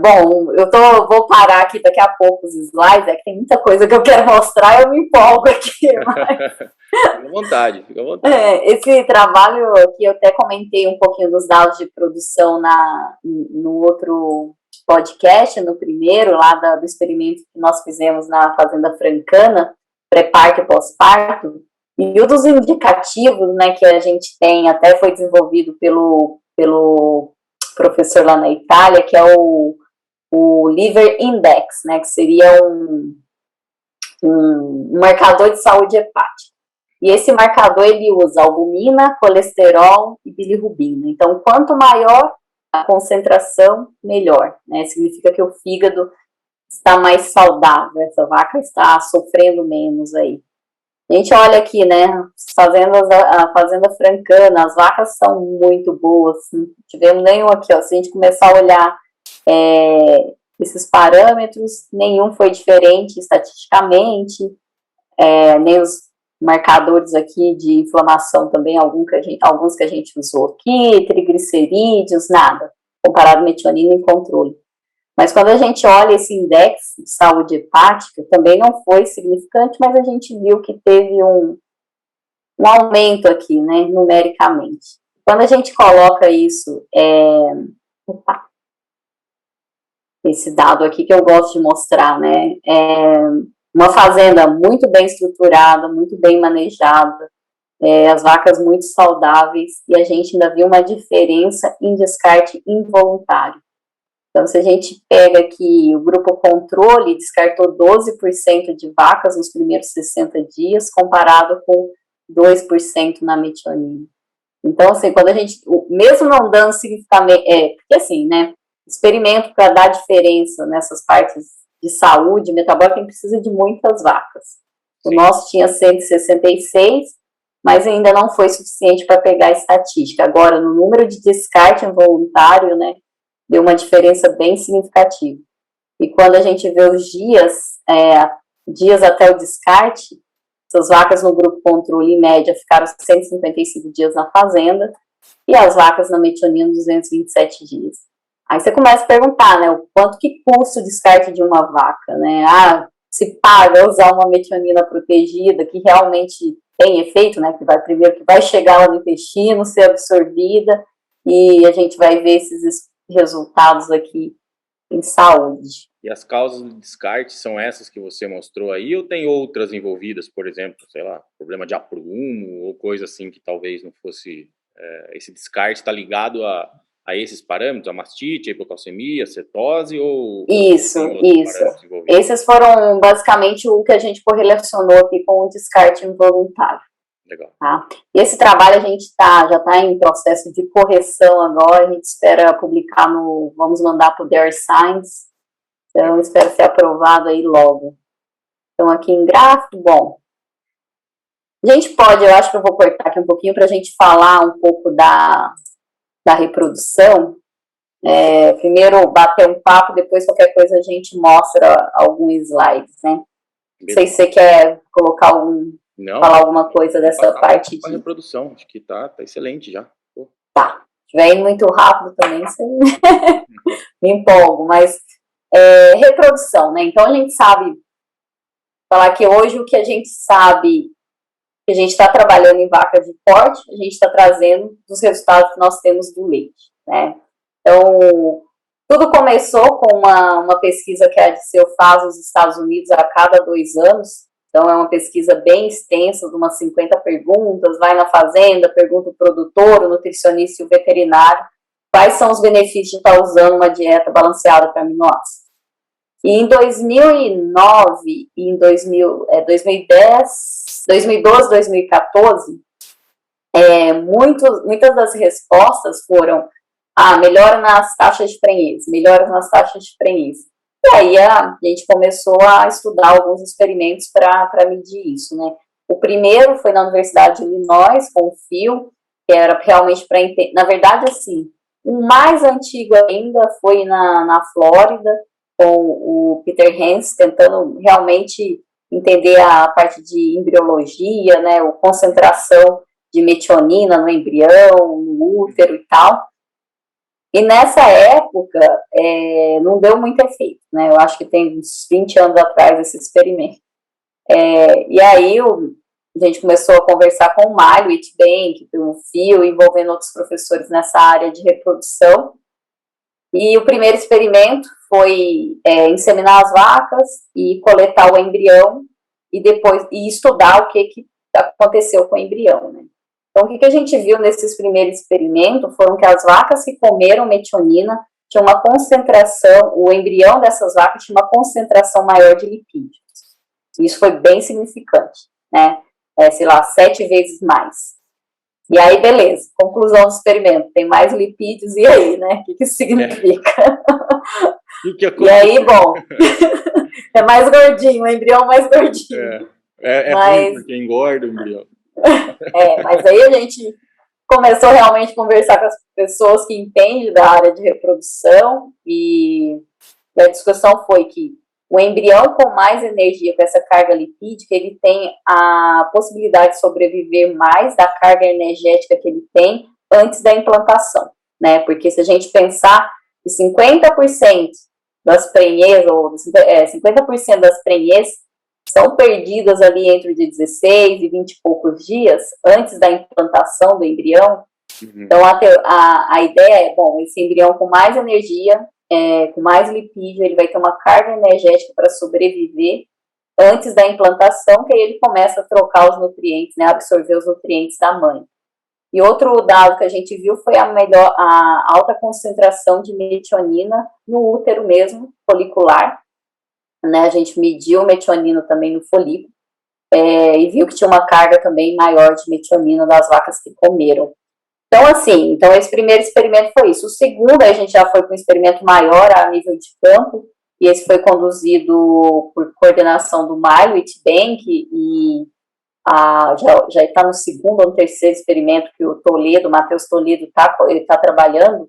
Bom, vou parar aqui daqui a pouco os slides, que tem muita coisa que eu quero mostrar, eu me empolgo aqui. Mas... Fica à vontade, fica à vontade. Esse trabalho aqui, eu até comentei um pouquinho dos dados de produção no outro podcast, no primeiro, lá do experimento que nós fizemos na Fazenda Francana, pré-parto e pós-parto, e um dos indicativos, né, que a gente tem, até foi desenvolvido pelo professor lá na Itália, que é o Liver Index, né, que seria um marcador de saúde hepática. E esse marcador, ele usa albumina, colesterol e bilirrubina. Então, quanto maior a concentração, melhor, né? Significa que o fígado está mais saudável, essa vaca está sofrendo menos aí. A gente olha aqui, né, a Fazenda Francana, as vacas são muito boas, não tivemos nenhum aqui, ó, se a gente começar a olhar esses parâmetros, nenhum foi diferente estatisticamente, nem os marcadores aqui de inflamação também, alguns que a gente usou aqui, triglicerídeos, nada, comparado à metionina em controle. Mas quando a gente olha esse index de saúde hepática, também não foi significante, mas a gente viu que teve um aumento aqui, né, numericamente. Quando a gente coloca isso, esse dado aqui que eu gosto de mostrar, né, uma fazenda muito bem estruturada, muito bem manejada, as vacas muito saudáveis, e a gente ainda viu uma diferença em descarte involuntário. Então, se a gente pega aqui o grupo controle, descartou 12% de vacas nos primeiros 60 dias, comparado com 2% na metionina. Então, assim, quando a gente, mesmo não dando significamente, porque assim, né, experimento para dar diferença nessas partes de saúde metabólica, a gente precisa de muitas vacas. O Sim. nosso tinha 166, mas ainda não foi suficiente para pegar a estatística. Agora, no número de descarte involuntário, né, deu uma diferença bem significativa. E quando a gente vê os dias até o descarte, essas vacas no grupo controle, em média, ficaram 155 dias na fazenda, e as vacas na metionina, 227 dias. Aí você começa a perguntar, né, o quanto que custa o descarte de uma vaca, né? Se paga usar uma metionina protegida, que realmente tem efeito, né, que vai chegar lá no intestino, ser absorvida, e a gente vai ver esses resultados aqui em saúde. E as causas de descarte são essas que você mostrou aí, ou tem outras envolvidas, por exemplo, sei lá, problema de aprumo ou coisa assim que talvez não fosse... esse descarte está ligado a esses parâmetros, a mastite, a hipocalcemia, a cetose, ou Isso. parâmetros envolvidos? Esses foram basicamente o que a gente correlacionou aqui com o descarte involuntário. Legal. Tá? E esse trabalho a gente já está em processo de correção agora, a gente espera publicar vamos mandar para o Dairy Science, então espero ser aprovado aí logo. Então aqui em gráfico, bom, a gente pode, eu acho que eu vou cortar aqui um pouquinho para a gente falar um pouco da reprodução. Primeiro bater um papo, depois qualquer coisa a gente mostra alguns slides, né? Não sei se você quer colocar falar alguma coisa dessa parte de reprodução, acho que tá excelente já. Pô. Tá, se tiver indo muito rápido também, você me empolgo, mas reprodução, né? Então a gente sabe falar que hoje o que a gente sabe que a gente está trabalhando em vaca de corte, a gente está trazendo dos resultados que nós temos do leite, né? Então, tudo começou com uma pesquisa que a Adiceu faz nos Estados Unidos a cada 2 anos. Então, é uma pesquisa bem extensa, de umas 50 perguntas, vai na fazenda, pergunta o produtor, o nutricionista e o veterinário, quais são os benefícios de estar usando uma dieta balanceada para aminoácidos. E em 2009 e em 2010, 2012, 2014, muitas das respostas foram melhora nas taxas de prenhez, melhora nas taxas de prenhez. E aí a gente começou a estudar alguns experimentos para medir isso, né? O primeiro foi na Universidade de Illinois, com o Phil, que era realmente para entender. Na verdade, assim, o mais antigo ainda foi na Flórida, com o Peter Hens, tentando realmente entender a parte de embriologia, né? A concentração de metionina no embrião, no útero e tal. E nessa época, não deu muito efeito, né? Eu acho que tem uns 20 anos atrás esse experimento. E aí a gente começou a conversar com o Mário Itbank, o Phil, envolvendo outros professores nessa área de reprodução. E o primeiro experimento foi inseminar as vacas e coletar o embrião e depois estudar o que aconteceu com o embrião, né? Então, o que a gente viu nesses primeiros experimentos foram que as vacas que comeram metionina tinham uma concentração, o embrião dessas vacas tinha uma concentração maior de lipídios. Isso foi bem significante, né? 7 vezes mais. E aí, beleza, conclusão do experimento, tem mais lipídios, e aí, né? O que isso significa? E aí, bom, é mais gordinho, o embrião mais gordinho. Ruim porque engorda o embrião. Mas aí a gente começou realmente a conversar com as pessoas que entendem da área de reprodução e a discussão foi que o embrião com mais energia, com essa carga lipídica, ele tem a possibilidade de sobreviver mais da carga energética que ele tem antes da implantação, né? Porque se a gente pensar que 50% das prenhez, ou 50% das prenhez são perdidas ali entre de 16 e 20 e poucos dias antes da implantação do embrião. Uhum. Então, a ideia é, bom, esse embrião com mais energia, com mais lipídio, ele vai ter uma carga energética para sobreviver antes da implantação, que aí ele começa a trocar os nutrientes, né, absorver os nutrientes da mãe. E outro dado que a gente viu foi a alta concentração de metionina no útero mesmo, folicular, né? A gente mediu o metionino também no folículo e viu que tinha uma carga também maior de metionina das vacas que comeram. Então, assim, então esse primeiro experimento foi isso. O segundo, a gente já foi para um experimento maior a nível de campo, e esse foi conduzido por coordenação do Milo Itbank, e já está no segundo ou no terceiro experimento que o Toledo, o Matheus Toledo, está trabalhando.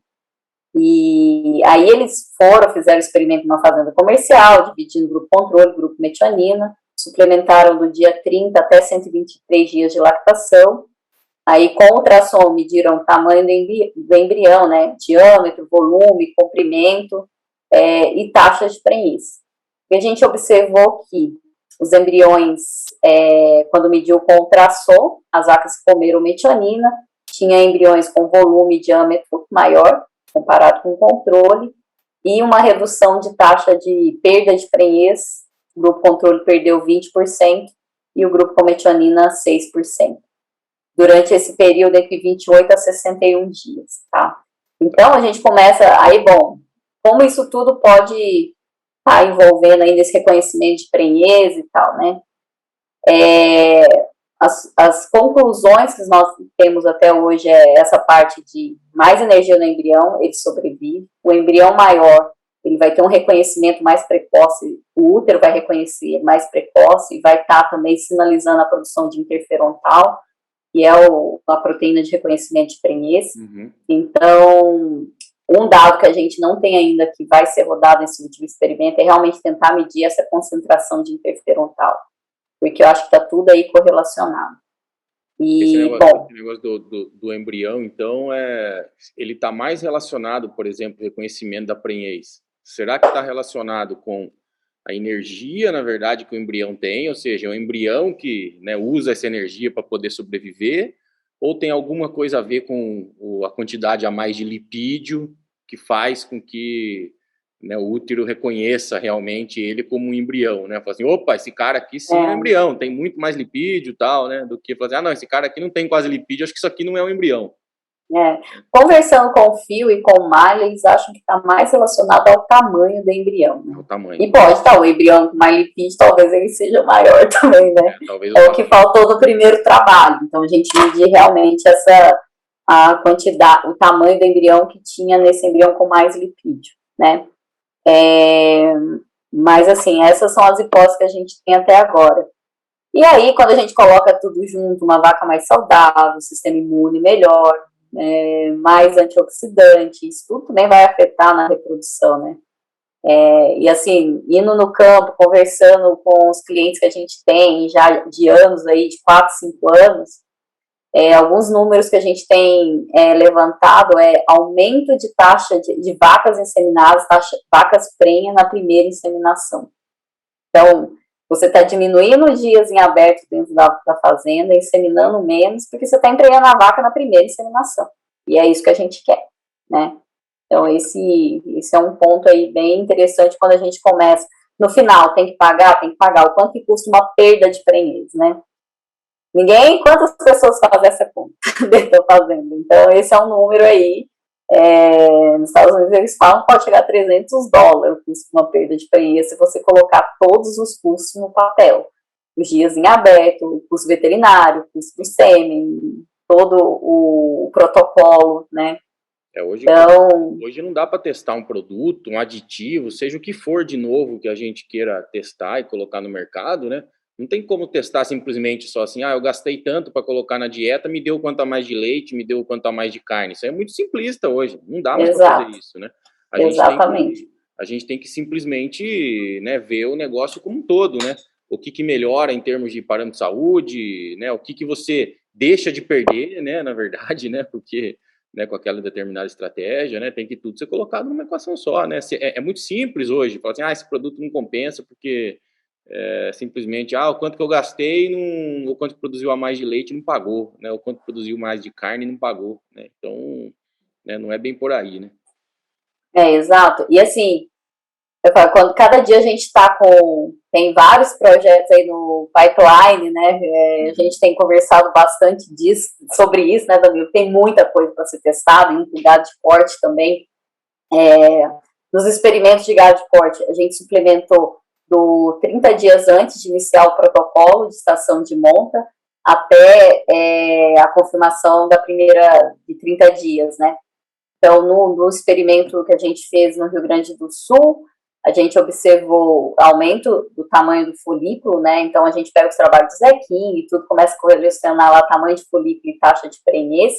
E aí eles fizeram o experimento numa fazenda comercial, dividindo grupo controle, grupo metionina, suplementaram do dia 30 até 123 dias de lactação. Aí, com ultrassom, mediram o tamanho do embrião, né? Diâmetro, volume, comprimento e taxas de prenhez. E a gente observou que os embriões, quando mediu com ultrassom, as vacas que comeram metionina, tinha embriões com volume e diâmetro maior, comparado com o controle, e uma redução de taxa de perda de prenhez. O grupo controle perdeu 20% e o grupo com metionina 6%. Durante esse período entre 28 a 61 dias, tá? Então, a gente começa, aí, bom, como isso tudo pode estar envolvendo ainda esse reconhecimento de prenhez e tal, né? As conclusões que nós temos até hoje é essa parte de mais energia no embrião, ele sobrevive. O embrião maior, ele vai ter um reconhecimento mais precoce, o útero vai reconhecer mais precoce e vai estar também sinalizando a produção de interferon-tal, que é a proteína de reconhecimento de prenhez. Uhum. Então, um dado que a gente não tem ainda, que vai ser rodado nesse último experimento, é realmente tentar medir essa concentração de interferon-tal, porque eu acho que está tudo aí correlacionado. Esse negócio do embrião, então, ele está mais relacionado, por exemplo, ao reconhecimento da prenhez. Será que está relacionado com a energia, na verdade, que o embrião tem, ou seja, é o embrião que, né, usa essa energia para poder sobreviver, ou tem alguma coisa a ver com a quantidade a mais de lipídio que faz com que, né, o útero reconheça realmente ele como um embrião, né? Fala assim, opa, esse cara aqui sim é um embrião, tem muito mais lipídio e tal, né? Do que falar assim, não, esse cara aqui não tem quase lipídio, acho que isso aqui não é um embrião. Conversando com o Phil e com o Miley, eles acham que está mais relacionado ao tamanho do embrião, né? O tamanho. E pode estar, o embrião com mais lipídio, talvez ele seja maior também, né? É o que faltou no primeiro trabalho. Então, a gente medir realmente a quantidade, o tamanho do embrião que tinha nesse embrião com mais lipídio, né? Mas, assim, essas são as hipóteses que a gente tem até agora. E aí, quando a gente coloca tudo junto, uma vaca mais saudável, sistema imune melhor, mais antioxidante, isso tudo também vai afetar na reprodução, né? E assim, indo no campo, conversando com os clientes que a gente tem já de anos aí, de 4, 5 anos, alguns números que a gente tem levantado aumento de taxa de vacas inseminadas, vacas prenha na primeira inseminação. Então, você está diminuindo os dias em aberto dentro da fazenda, inseminando menos, porque você está emprenhando a vaca na primeira inseminação. E é isso que a gente quer, né? Então, esse é um ponto aí bem interessante quando a gente começa. No final, tem que pagar o quanto que custa uma perda de prenhez, né? Quantas pessoas fazem essa conta dentro da fazenda? Então, esse é um número aí. Nos Estados Unidos eles falam que pode chegar a $300 o custo de uma perda de prenhez se você colocar todos os custos no papel. Os dias em aberto, o custo veterinário, o custo do sêmen, todo o protocolo, né? Hoje não dá para testar um produto, um aditivo, seja o que for de novo que a gente queira testar e colocar no mercado, né? Não tem como testar simplesmente só assim, eu gastei tanto para colocar na dieta, me deu quanto a mais de leite, me deu quanto a mais de carne. Isso é muito simplista hoje, não dá mais para fazer isso, né? Exatamente. A gente tem que simplesmente, né, ver o negócio como um todo, né? O que melhora em termos de parâmetro de saúde, né? O que você deixa de perder, né, na verdade, né? Porque, né, com aquela determinada estratégia, né, tem que tudo ser colocado numa equação só, né? É muito simples hoje, falar assim, esse produto não compensa porque simplesmente, o quanto que eu gastei, o quanto que produziu a mais de leite não pagou, né? O quanto produziu mais de carne não pagou, né? Então, né, não é bem por aí, né? Exato. E assim, eu falo, quando cada dia a gente tem vários projetos aí no pipeline, né? A gente tem conversado bastante sobre isso, né, Danilo? Tem muita coisa para ser testada, em gado de corte também. Nos experimentos de gado de corte, a gente suplementou 30 dias antes de iniciar o protocolo de estação de monta. até a confirmação da primeira de 30 dias, né? Então, no experimento que a gente fez no Rio Grande do Sul, a gente observou aumento do tamanho do folículo, né? Então, a gente pega os trabalhos do Zequim e tudo, começa a correlacionar lá tamanho de folículo e taxa de prenhez.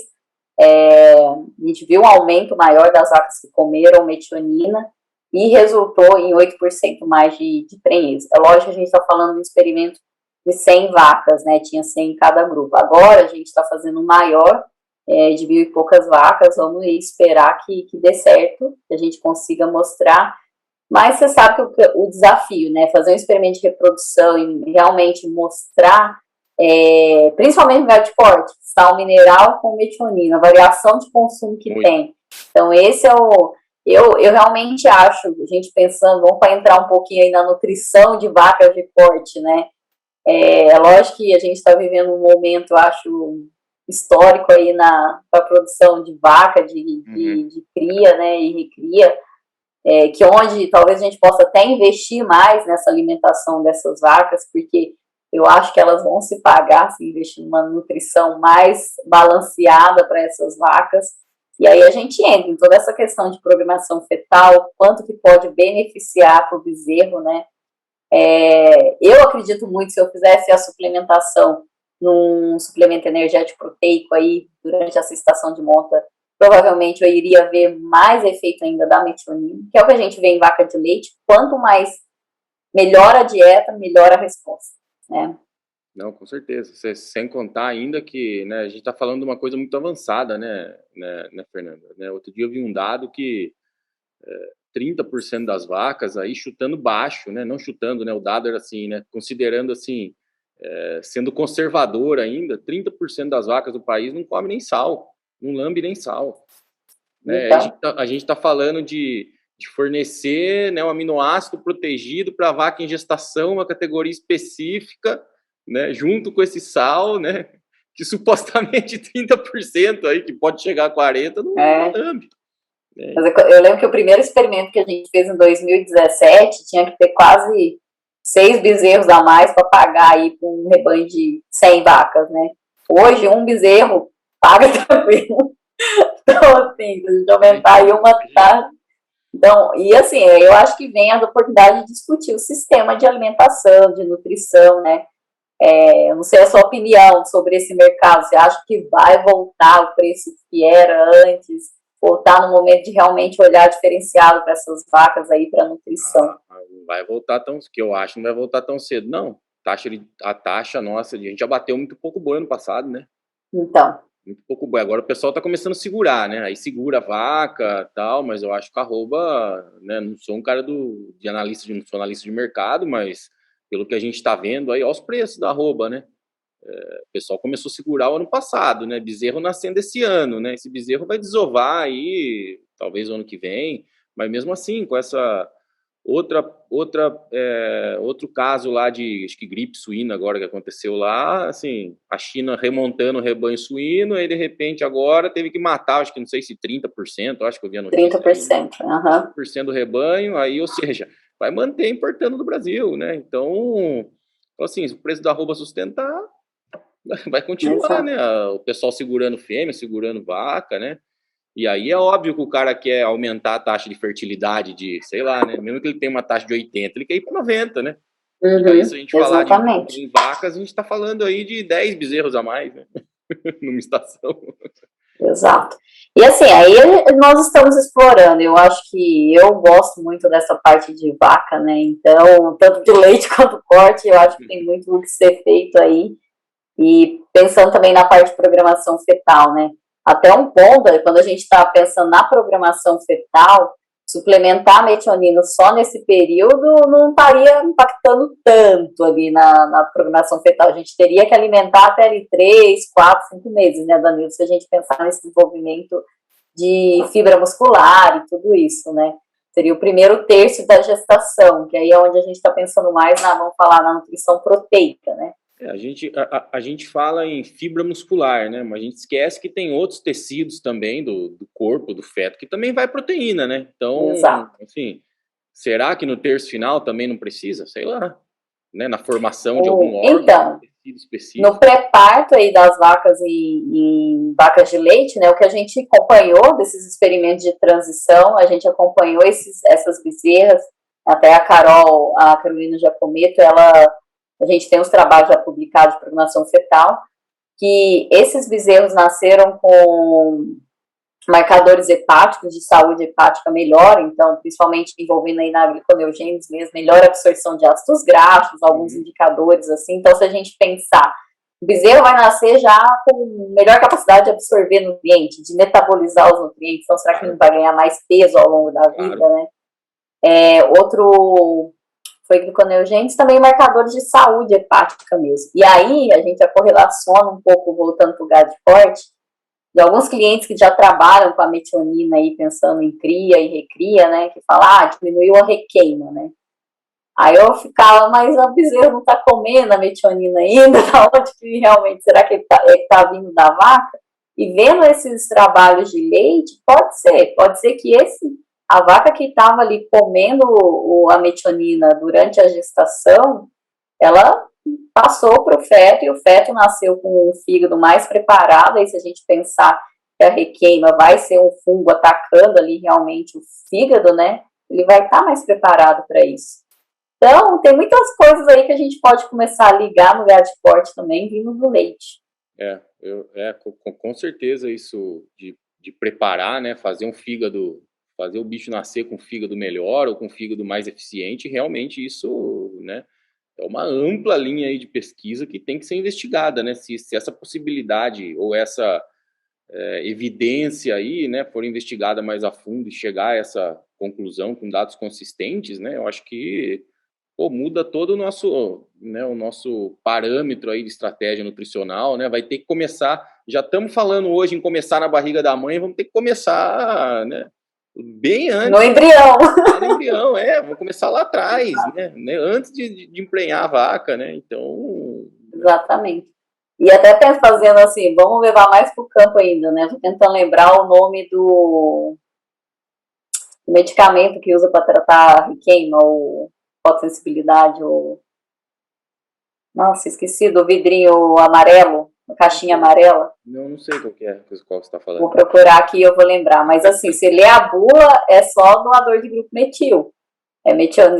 A gente viu um aumento maior das vacas que comeram metionina e resultou em 8% mais de prenhez. É lógico que a gente está falando de um experimento de 100 vacas, né? Tinha 100 em cada grupo. Agora, a gente está fazendo um maior, de 1.000 e poucas vacas, vamos esperar que dê certo, que a gente consiga mostrar. Mas você sabe que o desafio, né, fazer um experimento de reprodução e realmente mostrar, principalmente no lugar de corte, sal mineral com metionina, a variação de consumo que tem. Então, esse é o... Eu realmente acho, a gente pensando, vamos para entrar um pouquinho aí na nutrição de vacas de corte, né? É lógico que a gente está vivendo um momento, eu acho, histórico aí para a produção de vaca, de cria, né, e recria, que onde talvez a gente possa até investir mais nessa alimentação dessas vacas, porque eu acho que elas vão se pagar se investir numa nutrição mais balanceada para essas vacas. E aí a gente entra em toda essa questão de programação fetal, quanto que pode beneficiar para o bezerro, né? Eu acredito muito, se eu fizesse a suplementação num suplemento energético proteico aí durante essa estação de monta, provavelmente eu iria ver mais efeito ainda da metionina, que é o que a gente vê em vaca de leite. Quanto mais melhora a dieta, melhora a resposta, né? Não, com certeza. Sem contar ainda que, né, a gente está falando de uma coisa muito avançada, né, Fernanda? Né, outro dia eu vi um dado que 30% das vacas aí chutando baixo, né? Não chutando, né? O dado era assim, né? Considerando assim, sendo conservador ainda, 30% das vacas do país não come nem sal, não lambe nem sal. Né? Então. A gente está falando de fornecer, né, um aminoácido protegido para a vaca em gestação, uma categoria específica, né, junto com esse sal, né, que supostamente 30% aí, que pode chegar a 40%, não lambe. Mas eu lembro que o primeiro experimento que a gente fez em 2017 tinha que ter quase 6 bezerros a mais para pagar aí para um rebanho de 100 vacas, né? Hoje, um bezerro paga tranquilo. Então, assim, se a gente aumentar aí uma... Tá? Então, e assim, eu acho que vem a oportunidade de discutir o sistema de alimentação, de nutrição, né? Eu não sei a sua opinião sobre esse mercado. Você acha que vai voltar o preço que era antes? Ou está no momento de realmente olhar diferenciado para essas vacas aí para nutrição? Não vai voltar tão, que eu acho, não vai voltar tão cedo, não. A taxa nossa, a gente já bateu muito pouco boi ano passado, né? Então. Muito pouco boi. Agora o pessoal está começando a segurar, né? Aí segura a vaca tal, mas eu acho que a arroba, né? Não sou um cara de analista, não sou analista de mercado, mas pelo que a gente está vendo aí, olha os preços da arroba, né? O pessoal começou a segurar o ano passado, né? Bezerro nascendo esse ano, né? Esse bezerro vai desovar aí, talvez o ano que vem, mas mesmo assim, com essa outro caso lá de, acho que gripe suína agora que aconteceu lá, assim, a China remontando o rebanho suíno, e de repente agora teve que matar, acho que não sei se 30%, acho que eu vi a notícia. 30%, aham. 30% do rebanho, aí, ou seja, vai manter importando do Brasil, né? Então assim, se o preço da arroba sustentar, vai continuar, né? O pessoal segurando fêmea, segurando vaca, né? E aí é óbvio que o cara quer aumentar a taxa de fertilidade de, sei lá, né? Mesmo que ele tenha uma taxa de 80, ele quer ir para 90, né? E aí, se a gente falar em vacas, a gente está falando aí de 10 bezerros a mais, né? Numa estação. Exato. E assim, aí nós estamos explorando. Eu acho que eu gosto muito dessa parte de vaca, né? Então, tanto de leite quanto corte, eu acho que tem muito o que ser feito aí. E pensando também na parte de programação fetal, né? Até um ponto, quando a gente está pensando na programação fetal, suplementar a metionina só nesse período não estaria impactando tanto ali na programação fetal. A gente teria que alimentar até ali 3, 4, 5 meses, né, Danilo? Se a gente pensar nesse desenvolvimento de fibra muscular e tudo isso, né? Seria o primeiro terço da gestação, que aí é onde a gente está pensando mais vamos falar na nutrição proteica, né? A gente fala em fibra muscular, né? Mas a gente esquece que tem outros tecidos também do corpo, do feto, que também vai proteína, né? Então, assim, será que no terço final também não precisa? Sei lá, né? Na formação de algum órgão. Então, específico. No pré-parto aí das vacas em vacas de leite, né, o que a gente acompanhou desses experimentos de transição, a gente acompanhou essas bezerras, até a Carolina Giacometto, a gente tem os trabalhos já publicados de programação fetal, que esses bezerros nasceram com marcadores hepáticos, de saúde hepática melhor, então, principalmente envolvendo aí na gliconeogênese mesmo, melhor absorção de ácidos graxos, alguns indicadores assim. Então, se a gente pensar, o bezerro vai nascer já com melhor capacidade de absorver nutrientes, de metabolizar os nutrientes, então será que não vai ganhar mais peso ao longo da vida, né? Outro foi gliconeogênese, também marcadores de saúde hepática mesmo. E aí, a gente correlaciona um pouco, voltando para o gado de corte, de alguns clientes que já trabalham com a metionina aí, pensando em cria e recria, né, que falam, diminuiu a requeima, né. Aí eu ficava, mas o bezerro não tá comendo a metionina ainda, da onde que realmente, será que ele tá vindo da vaca? E vendo esses trabalhos de leite, pode ser que a vaca que estava ali comendo a metionina durante a gestação, ela passou para o feto, e o feto nasceu com um fígado mais preparado. Aí, se a gente pensar que a requeima vai ser um fungo atacando ali realmente o fígado, né, ele vai estar mais preparado para isso. Então, tem muitas coisas aí que a gente pode começar a ligar no gado de corte também, vindo do leite. Com certeza isso de preparar, né, fazer o bicho nascer com fígado melhor ou com fígado mais eficiente, realmente isso, né, é uma ampla linha aí de pesquisa que tem que ser investigada, né? Se essa possibilidade ou essa evidência aí, né, for investigada mais a fundo e chegar a essa conclusão com dados consistentes, né, eu acho que muda todo o nosso parâmetro aí de estratégia nutricional, né? Vai ter que começar, já estamos falando hoje em começar na barriga da mãe, vamos ter que começar, né, bem antes. No embrião. No embrião, vamos começar lá atrás, né? Antes de emprenhar a vaca, né? Então... Exatamente. E até fazendo assim, vamos levar mais para o campo ainda, né? Tô tentando lembrar o nome do medicamento que usa para tratar requeima ou fotossensibilidade, ou... Nossa, esqueci do vidrinho amarelo, a caixinha amarela. Não sei qual você está falando. Vou procurar aqui e eu vou lembrar. Mas assim, se ler a bula, é só doador de grupo metil.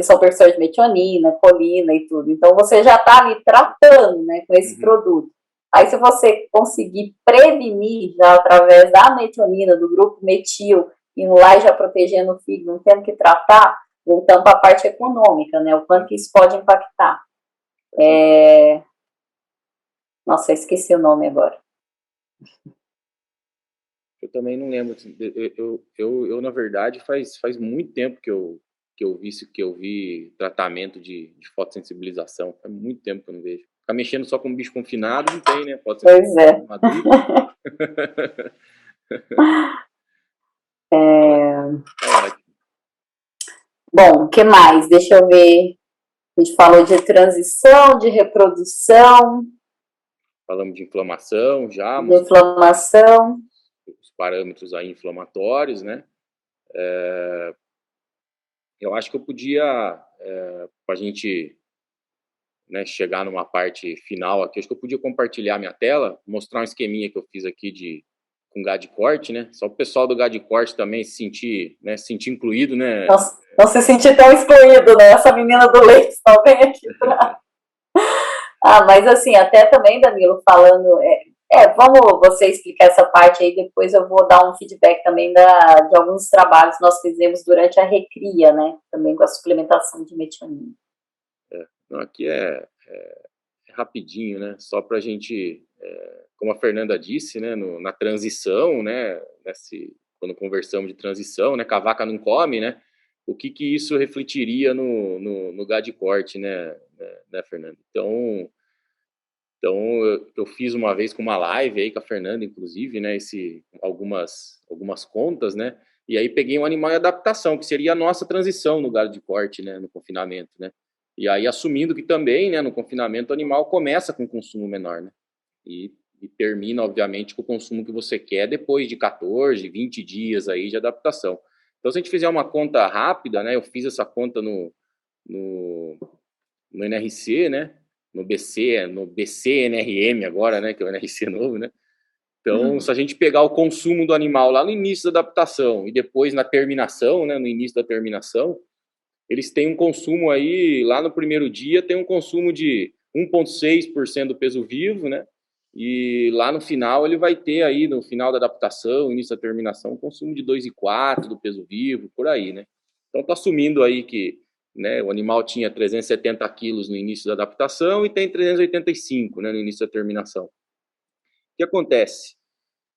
São precursores de metionina, colina e tudo. Então, você já está ali tratando, né, com esse produto. Aí, se você conseguir prevenir já através da metionina, do grupo metil, indo lá e já protegendo o fígado, não tendo que tratar, voltando para a parte econômica, né, o quanto que isso pode impactar. Nossa, eu esqueci o nome agora. Eu também não lembro. Eu na verdade, faz muito tempo que eu vi tratamento de fotossensibilização. Faz muito tempo que eu não vejo. Ficar mexendo só com um bicho confinado não tem, né? Pois é. Bom, o que mais? Deixa eu ver. A gente falou de transição, de reprodução. Falamos de inflamação já. De inflamação. Os parâmetros aí inflamatórios, né? Eu acho que eu podia, para a gente, né, chegar numa parte final aqui, acho que eu podia compartilhar minha tela, mostrar um esqueminha que eu fiz aqui com gado de corte, né? Só para o pessoal do gado de corte também se sentir incluído, né? Não se sentir tão excluído, né? Essa menina do leite só vem aqui pra... mas assim, até também, Danilo, falando... vamos você explicar essa parte aí, depois eu vou dar um feedback também de alguns trabalhos que nós fizemos durante a recria, né? Também com a suplementação de metionina. Aqui é rapidinho, né? Só para a gente, como a Fernanda disse, né? Na transição, né? Quando conversamos de transição, né? Que a vaca não come, né? O que isso refletiria no gado de corte, né, Fernanda? Então eu fiz uma vez com uma live aí com a Fernanda, inclusive, né? Algumas contas, né? E aí peguei um animal em adaptação, que seria a nossa transição no gado de corte, né? No confinamento, né? E aí assumindo que também, né? No confinamento o animal começa com consumo menor, né? E termina, obviamente, com o consumo que você quer depois de 14, 20 dias aí de adaptação. Então, se a gente fizer uma conta rápida, né? Eu fiz essa conta no NRC, né? no BCNRM agora, né, que é o NRC novo, né? Então, se a gente pegar o consumo do animal lá no início da adaptação e depois na terminação, né, no início da terminação, eles têm um consumo aí, lá no primeiro dia, tem um consumo de 1,6% do peso vivo, né? E lá no final ele vai ter aí, no final da adaptação, início da terminação, um consumo de 2,4% do peso vivo, por aí, né? Então tá assumindo aí que, né, o animal tinha 370 quilos no início da adaptação e tem 385, né, no início da terminação. O que acontece?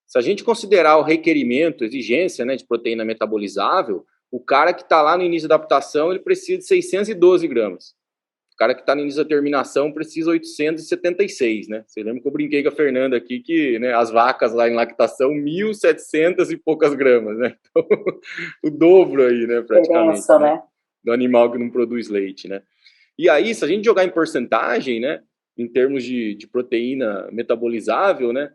Se a gente considerar o requerimento, exigência, né, de proteína metabolizável, o cara que está lá no início da adaptação, ele precisa de 612 gramas. O cara que está no início da terminação precisa 876, né? Você lembra que eu brinquei com a Fernanda aqui que, né, as vacas lá em lactação, 1.700 e poucas gramas, né? Então, o dobro aí, né, praticamente, né? Do animal que não produz leite, né? E aí, se a gente jogar em porcentagem, né, em termos de proteína metabolizável, né,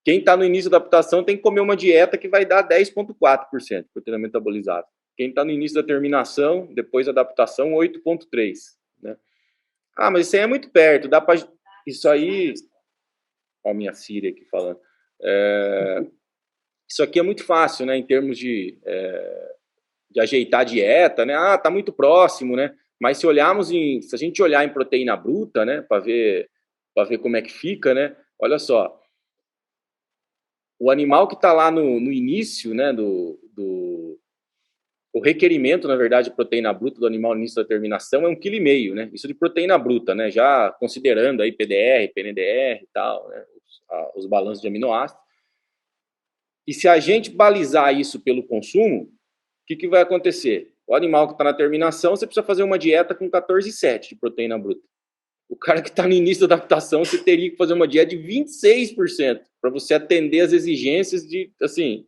quem está no início da adaptação tem que comer uma dieta que vai dar 10,4% de proteína metabolizável. Quem está no início da terminação, depois da adaptação, 8,3%. Né? Ah, mas isso aí é muito perto, dá para... Isso aí... Olha a minha Síria aqui falando. Isso aqui é muito fácil, né, em termos de ajeitar a dieta, né? Ah, tá muito próximo, né? Mas se a gente olhar em proteína bruta, né, para ver como é que fica, né? Olha só, o animal que está lá no início, né, o requerimento, na verdade, de proteína bruta do animal no início da terminação é 1,5 kg, né? Isso de proteína bruta, né? Já considerando aí PDR, PNDR e tal, né? Os balanços de aminoácidos. E se a gente balizar isso pelo consumo, o que vai acontecer? O animal que está na terminação, você precisa fazer uma dieta com 14,7 de proteína bruta. O cara que está no início da adaptação, você teria que fazer uma dieta de 26% para você atender as exigências de, assim,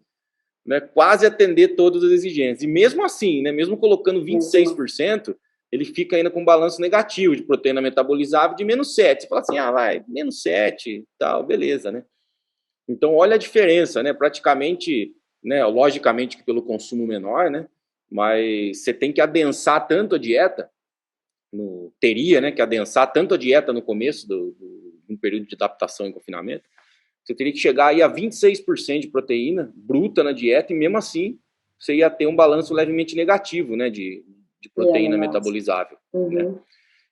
né, quase atender todas as exigências. E mesmo assim, né, mesmo colocando 26%, ele fica ainda com um balanço negativo de proteína metabolizável de -7. Você fala assim, vai, -7 e tal, beleza, né? Então, olha a diferença, né? Praticamente, né, logicamente que pelo consumo menor, né? Mas você tem que adensar tanto a dieta, teria, né, que adensar tanto a dieta no começo do período de adaptação e confinamento, você teria que chegar aí a 26% de proteína bruta na dieta e mesmo assim você ia ter um balanço levemente negativo, né, de proteína metabolizável. Né?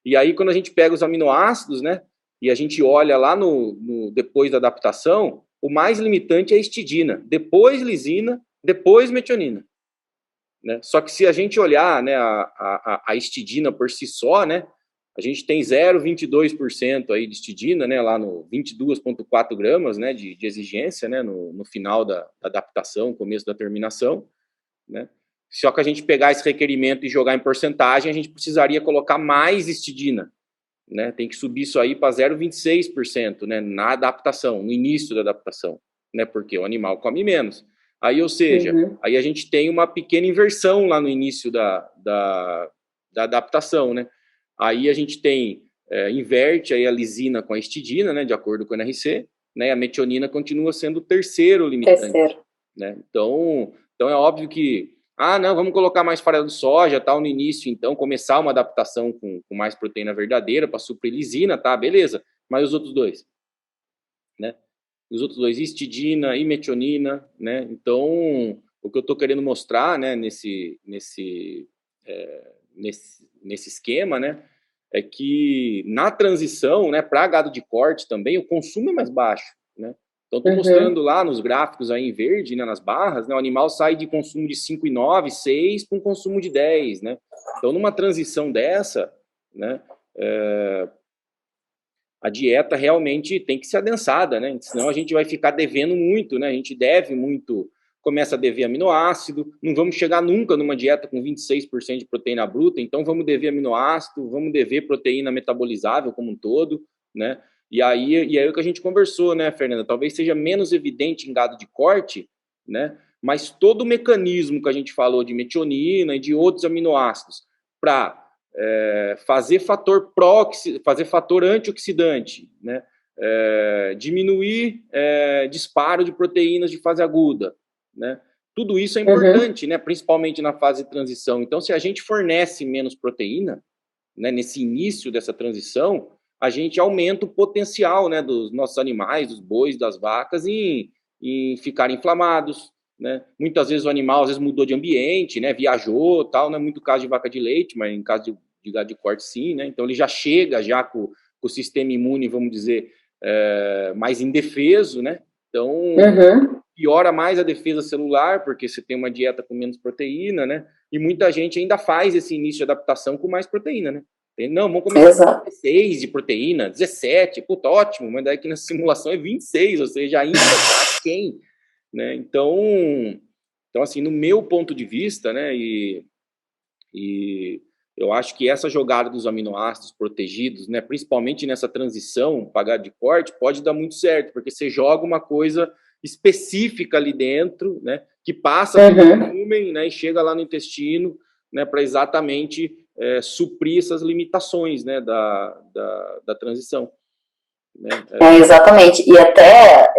E aí quando a gente pega os aminoácidos, né, e a gente olha lá depois da adaptação, o mais limitante é a histidina, depois lisina, depois metionina. Né? Só que se a gente olhar, né, a histidina por si só, né, a gente tem 0,22% aí de histidina, né, lá no 22,4 gramas, né, de exigência, né, no final da adaptação, começo da terminação, né. Só que a gente pegar esse requerimento e jogar em porcentagem, a gente precisaria colocar mais histidina, né, tem que subir isso aí para 0,26%, né, na adaptação, no início da adaptação, né, porque o animal come menos. Aí, ou seja, aí a gente tem uma pequena inversão lá no início da adaptação, né? Aí a gente inverte aí a lisina com a histidina, né, de acordo com o NRC, né, a metionina continua sendo o terceiro limitante. Né? Então é óbvio que, não, vamos colocar mais farelo de soja, tal, no início, então, começar uma adaptação com mais proteína verdadeira para suprir lisina, tá, beleza, mas os outros dois, né? Os outros dois, histidina e metionina, né? Então, o que eu estou querendo mostrar, né, nesse esquema, né, é que na transição, né, para gado de corte também, o consumo é mais baixo, né? Então, estou mostrando lá nos gráficos aí em verde, né, nas barras, né, o animal sai de consumo de 5,9, 6 para um consumo de 10, né? Então, numa transição dessa, né, a dieta realmente tem que ser adensada, né? Senão a gente vai ficar devendo muito, né? A gente deve muito, começa a dever aminoácido, não vamos chegar nunca numa dieta com 26% de proteína bruta, então vamos dever aminoácido, vamos dever proteína metabolizável como um todo, né? E aí é o que a gente conversou, né, Fernanda? Talvez seja menos evidente em gado de corte, né? Mas todo o mecanismo que a gente falou de metionina e de outros aminoácidos para fazer fator fazer fator antioxidante, né? Diminuir disparo de proteínas de fase aguda, né? Tudo isso é importante, né? Principalmente na fase de transição. Então, se a gente fornece menos proteína, né, nesse início dessa transição, a gente aumenta o potencial, né, dos nossos animais, dos bois, das vacas, em ficarem inflamados, né? Muitas vezes o animal às vezes mudou de ambiente, né, viajou, tal, não é muito caso de vaca de leite, mas em caso de gado de corte sim, né? Então ele já chega já com o sistema imune, vamos dizer, mais indefeso, né? Então piora mais a defesa celular, porque você tem uma dieta com menos proteína, né? E muita gente ainda faz esse início de adaptação com mais proteína, né? Não, vamos começar com 16 de proteína, 17, puta, ótimo, mas daí que na simulação é 26, ou seja, ainda tá quem, né? Então, assim, no meu ponto de vista, né, e eu acho que essa jogada dos aminoácidos protegidos, né, principalmente nessa transição pagar de corte, pode dar muito certo, porque você joga uma coisa específica ali dentro, né, que passa pelo rumen, né, e chega lá no intestino, né, para exatamente suprir essas limitações, né, da transição. Né? Exatamente, e até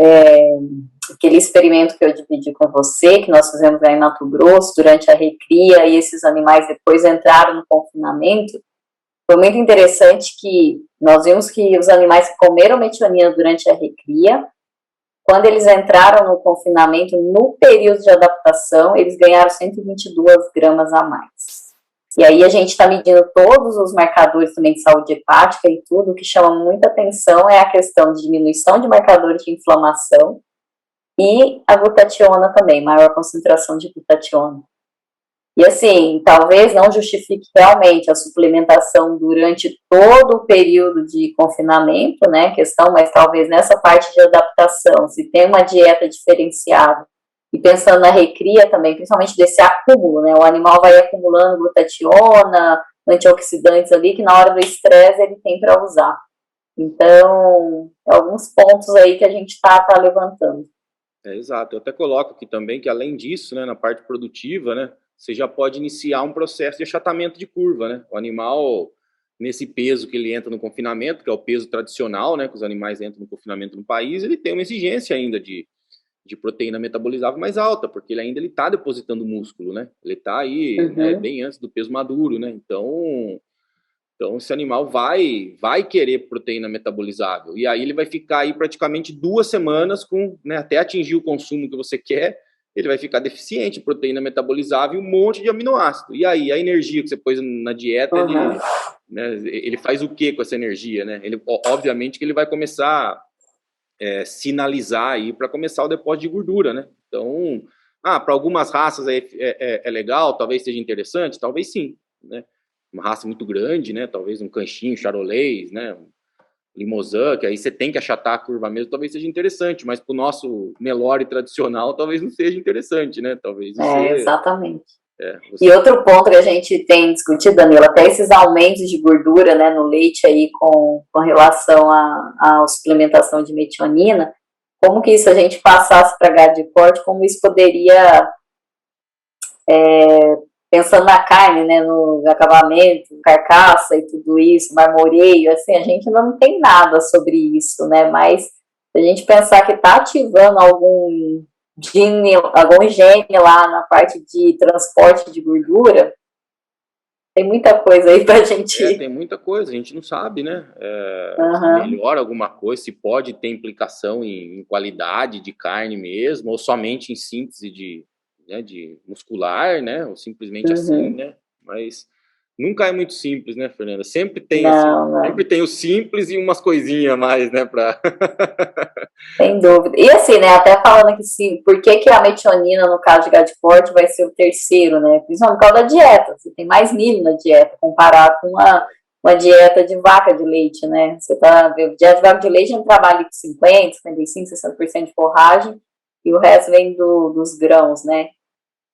aquele experimento que eu dividi com você, que nós fizemos aí em Mato Grosso, durante a recria, e esses animais depois entraram no confinamento, foi muito interessante que nós vimos que os animais que comeram metionina durante a recria, quando eles entraram no confinamento, no período de adaptação, eles ganharam 122 gramas a mais. E aí a gente está medindo todos os marcadores também de saúde hepática e tudo. O que chama muita atenção é a questão de diminuição de marcadores de inflamação e a glutationa também, maior concentração de glutationa. E assim, talvez não justifique realmente a suplementação durante todo o período de confinamento, né, questão, mas talvez nessa parte de adaptação, se tem uma dieta diferenciada, e pensando na recria também, principalmente desse acúmulo, né, o animal vai acumulando glutationa, antioxidantes ali, que na hora do estresse ele tem para usar. Então, alguns pontos aí que a gente tá levantando. Exato, eu até coloco aqui também que além disso, né, na parte produtiva, né, você já pode iniciar um processo de achatamento de curva, né? O animal, nesse peso que ele entra no confinamento, que é o peso tradicional, né, que os animais entram no confinamento no país, ele tem uma exigência ainda de proteína metabolizável mais alta, porque ele ainda está depositando músculo, né? Ele está aí, né, bem antes do peso maduro, né? Então esse animal vai querer proteína metabolizável. E aí ele vai ficar aí praticamente 2 semanas com, né, até atingir o consumo que você quer, ele vai ficar deficiente de proteína metabolizável e um monte de aminoácido. E aí a energia que você pôs na dieta, ele faz o que com essa energia, né? Ele, obviamente que ele vai começar sinalizar aí para começar o depósito de gordura, né? Então, para algumas raças é legal, talvez seja interessante, talvez sim, né? Uma raça muito grande, né? Talvez um canchinho, charolês, né? Um limousin, que aí você tem que achatar a curva mesmo, talvez seja interessante, mas para o nosso Nelore tradicional, talvez não seja interessante, né? Talvez você... Exatamente. E outro ponto que a gente tem discutido, Danilo, até esses aumentos de gordura, né, no leite aí com relação à suplementação de metionina, como que isso a gente passasse para gado de corte, como isso poderia, pensando na carne, né, no acabamento, carcaça e tudo isso, marmoreio, assim, a gente ainda não tem nada sobre isso, né, mas se a gente pensar que está ativando algum gene lá na parte de transporte de gordura, tem muita coisa aí pra gente... tem muita coisa, a gente não sabe, né? Se melhora alguma coisa, se pode ter implicação em qualidade de carne mesmo, ou somente em síntese de muscular, né? Ou simplesmente assim, né? Mas nunca é muito simples, né, Fernanda? Sempre tem, sempre tem o simples e umas coisinhas a mais, né? Sem dúvida. E assim, né, até falando aqui, sim, por que a metionina, no caso de gado de corte, vai ser o terceiro, né? Principalmente por causa da dieta. Você tem mais milho na dieta, comparado com uma dieta de vaca de leite, né? Você tá, dieta de vaca de leite é um trabalho de 50%, 55%, 60% de forragem, e o resto vem dos grãos, né?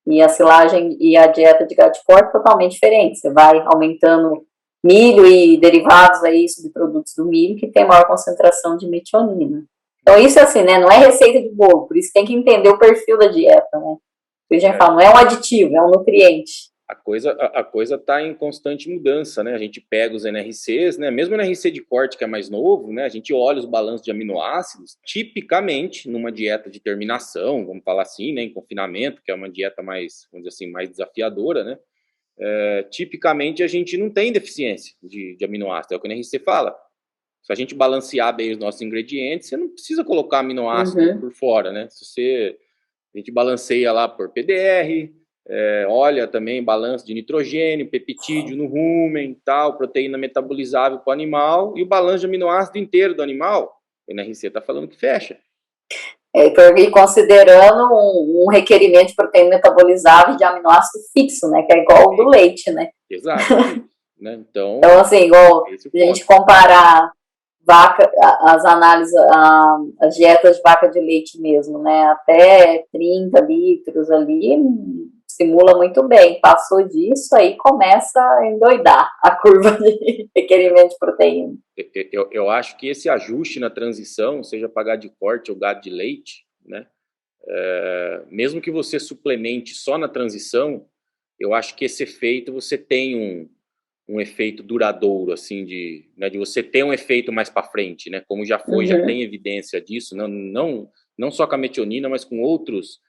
E a silagem e a dieta de gado de corte totalmente diferente. Você vai aumentando milho e derivados aí, subprodutos do milho, que tem maior concentração de metionina. Então, isso assim, né, não é receita de bolo, por isso tem que entender o perfil da dieta, né? A gente fala, não é um aditivo, é um nutriente. A coisa está em constante mudança, né? A gente pega os NRCs, né? Mesmo o NRC de corte, que é mais novo, né? A gente olha os balanços de aminoácidos, tipicamente, numa dieta de terminação, vamos falar assim, né? Em confinamento, que é uma dieta mais, vamos dizer assim, mais desafiadora, né? Tipicamente, a gente não tem deficiência de aminoácidos, é o que o NRC fala. Se a gente balancear bem os nossos ingredientes, você não precisa colocar aminoácido por fora, né? A gente balanceia lá por PDR, olha também balanço de nitrogênio, peptídeo no rumen, tal, proteína metabolizável para o animal, e o balanço de aminoácido inteiro do animal, o NRC está falando que fecha. E considerando um requerimento de proteína metabolizável de aminoácido fixo, né? Que é igual ao do leite, né? Exato. Né? Então, assim, igual a gente comparar as análises, as dietas de vaca de leite mesmo, né? Até 30 litros ali, simula muito bem. Passou disso, aí começa a endoidar a curva de requerimento de proteína. Eu acho que esse ajuste na transição, seja para gado de corte ou gado de leite, né? Mesmo que você suplemente só na transição, eu acho que esse efeito, você tem um efeito duradouro, assim, de você ter um efeito mais para frente, né? Como já foi, já tem evidência disso, não só com a metionina, mas com outras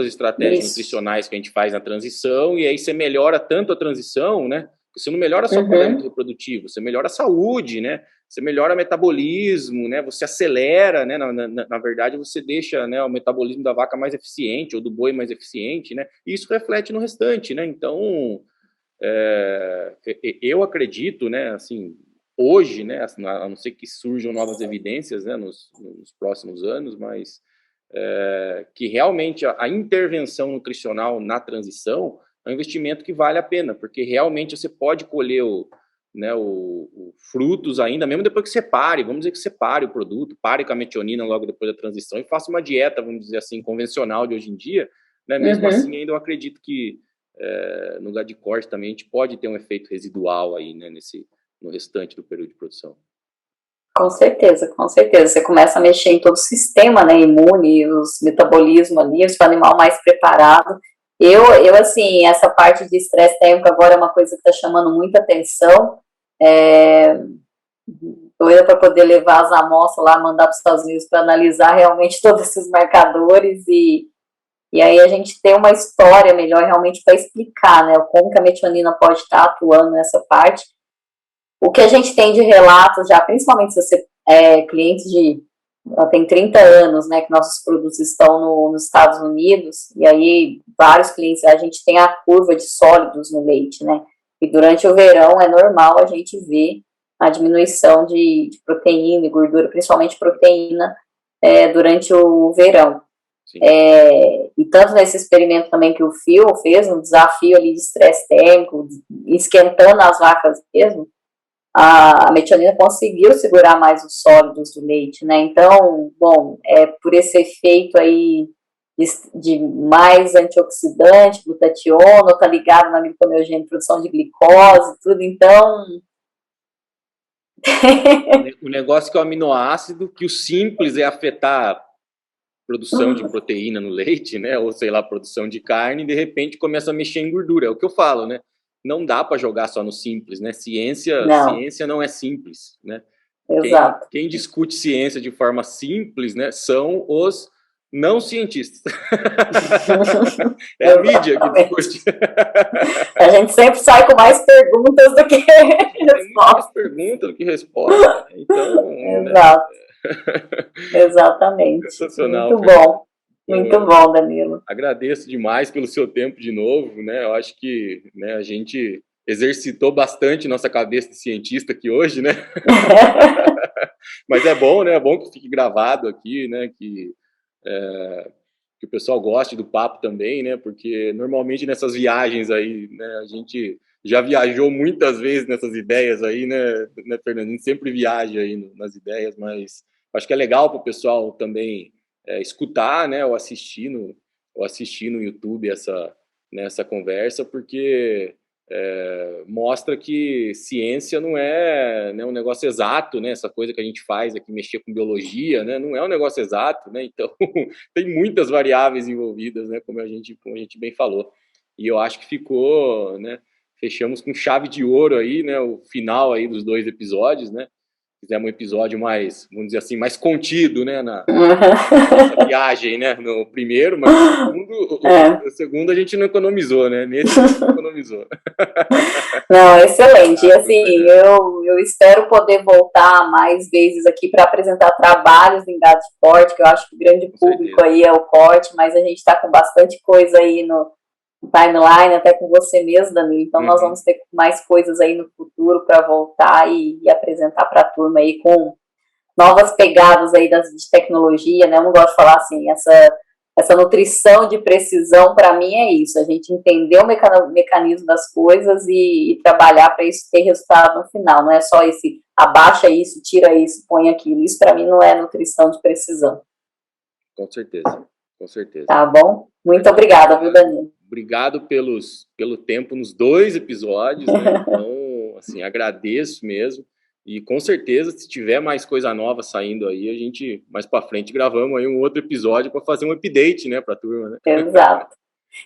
estratégias nutricionais que a gente faz na transição, e aí você melhora tanto a transição, né? Você não melhora só o parâmetro reprodutivo, você melhora a saúde, né? Você melhora o metabolismo, né? Você acelera, né? Na verdade, você deixa, né, o metabolismo da vaca mais eficiente, ou do boi mais eficiente, né? E isso reflete no restante, né? Então, eu acredito, né, assim, hoje, né, assim, a não ser que surjam novas evidências, né, nos próximos anos, mas que realmente a intervenção nutricional na transição é um investimento que vale a pena, porque realmente você pode colher o frutos ainda, mesmo depois que você pare, vamos dizer que você pare o produto, pare com a metionina logo depois da transição e faça uma dieta, vamos dizer assim, convencional de hoje em dia, né, mesmo assim ainda eu acredito que no gado de corte também a gente pode ter um efeito residual aí, né, no restante do período de produção. Com certeza, com certeza. Você começa a mexer em todo o sistema, né, imune, os metabolismo ali, o animal mais preparado. Eu, assim, essa parte de estresse térmico agora é uma coisa que está chamando muita atenção. Doida para poder levar as amostras lá, mandar para os Estados Unidos para analisar realmente todos esses marcadores e aí a gente tem uma história melhor realmente para explicar, né, como que a metionina pode estar atuando nessa parte. O que a gente tem de relatos já, principalmente se você é cliente tem 30 anos, né, que nossos produtos estão nos Estados Unidos, e aí vários clientes, a gente tem a curva de sólidos no leite, né, e durante o verão é normal a gente ver a diminuição de proteína e gordura, principalmente proteína, durante o verão. E tanto nesse experimento também que o Phil fez, um desafio ali de estresse térmico, esquentando as vacas mesmo, a metionina conseguiu segurar mais os sólidos do leite, né? Então, bom, por esse efeito aí de mais antioxidante, glutationa, tá ligado na gliconeogênese, produção de glicose, tudo, então... O negócio que é o aminoácido, que o simples é afetar produção de proteína no leite, né? Ou sei lá, produção de carne, e de repente começa a mexer em gordura. É o que eu falo, né? Não dá para jogar só no simples, né? Ciência não é simples, né? Exato. Quem discute ciência de forma simples, né, são os não cientistas. É a mídia que discute. A gente sempre sai com mais perguntas do que respostas. Tem mais perguntas do que resposta. Então, exato. Exatamente. Sensacional. Muito bom. Muito bom, Danilo. Agradeço demais pelo seu tempo de novo, né? Eu acho que, né, a gente exercitou bastante nossa cabeça de cientista aqui hoje, né? Mas é bom, né? É bom que fique gravado aqui, né? Que o pessoal goste do papo também, né? Porque normalmente nessas viagens aí, né? A gente já viajou muitas vezes nessas ideias aí, né, Fernando? A gente sempre viaja aí nas ideias, mas acho que é legal para o pessoal também escutar, né? Ou assistir no YouTube essa conversa, porque mostra que ciência não é, né, um negócio exato, né? Essa coisa que a gente faz aqui, mexer com biologia, né? Não é um negócio exato, né? Então, tem muitas variáveis envolvidas, né? Como a gente bem falou. E eu acho que ficou, né? Fechamos com chave de ouro aí, né? O final aí dos 2 episódios, né? fizemos um episódio mais, vamos dizer assim, mais contido, né, na viagem, né, no primeiro, mas o segundo a gente não economizou, né, nesse a gente não economizou. Não, excelente. E assim, eu espero poder voltar mais vezes aqui para apresentar trabalhos em gado de corte, que eu acho que o grande público aí é o corte, mas a gente está com bastante coisa aí no timeline, até com você mesmo, Danilo. Então, nós vamos ter mais coisas aí no futuro para voltar e apresentar para a turma aí com novas pegadas aí de tecnologia, né? Eu não gosto de falar assim, essa nutrição de precisão, para mim, é isso. A gente entender o mecanismo das coisas e trabalhar para isso ter resultado no final. Não é só esse abaixa isso, tira isso, põe aquilo. Isso, para mim, não é nutrição de precisão. Com certeza, com certeza. Tá bom? Muito obrigada, viu, Danilo? Obrigado pelo tempo nos 2 episódios, né? Então, assim, agradeço mesmo. E com certeza, se tiver mais coisa nova saindo aí, a gente, mais para frente, gravamos aí um outro episódio para fazer um update, né, para a turma, né? Exato.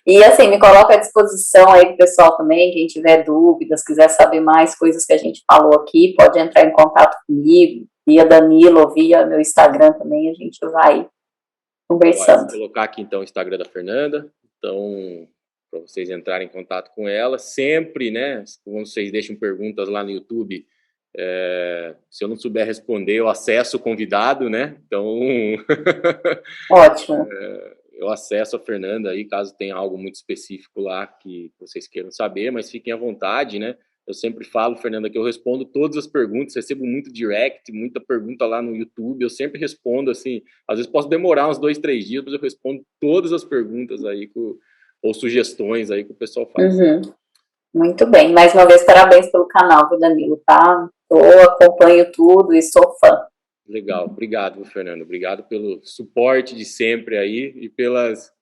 E assim, me coloca à disposição aí pro pessoal também, quem tiver dúvidas, quiser saber mais coisas que a gente falou aqui, pode entrar em contato comigo, via Danilo, ou via meu Instagram também, a gente vai conversando. Vou colocar aqui então o Instagram da Fernanda, então, para vocês entrarem em contato com ela, sempre, né, quando vocês deixam perguntas lá no YouTube, se eu não souber responder, eu acesso o convidado, né, então... Ótimo. Eu acesso a Fernanda aí, caso tenha algo muito específico lá que vocês queiram saber, mas fiquem à vontade, né? Eu sempre falo, Fernanda, que eu respondo todas as perguntas, recebo muito direct, muita pergunta lá no YouTube, eu sempre respondo, assim, às vezes posso demorar uns 2, 3 dias, mas eu respondo todas as perguntas aí, ou sugestões aí que o pessoal faz. Muito bem, mais uma vez, parabéns pelo canal, viu, Danilo, tá? Eu acompanho tudo e sou fã. Legal, obrigado, Fernando, obrigado pelo suporte de sempre aí e pelas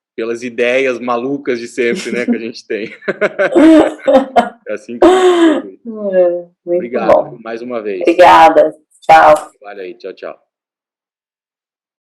ideias malucas de sempre, né, que a gente tem. É assim que eu Muito obrigado, bom. mais uma vez. Obrigada, tchau. Vale aí, tchau, tchau.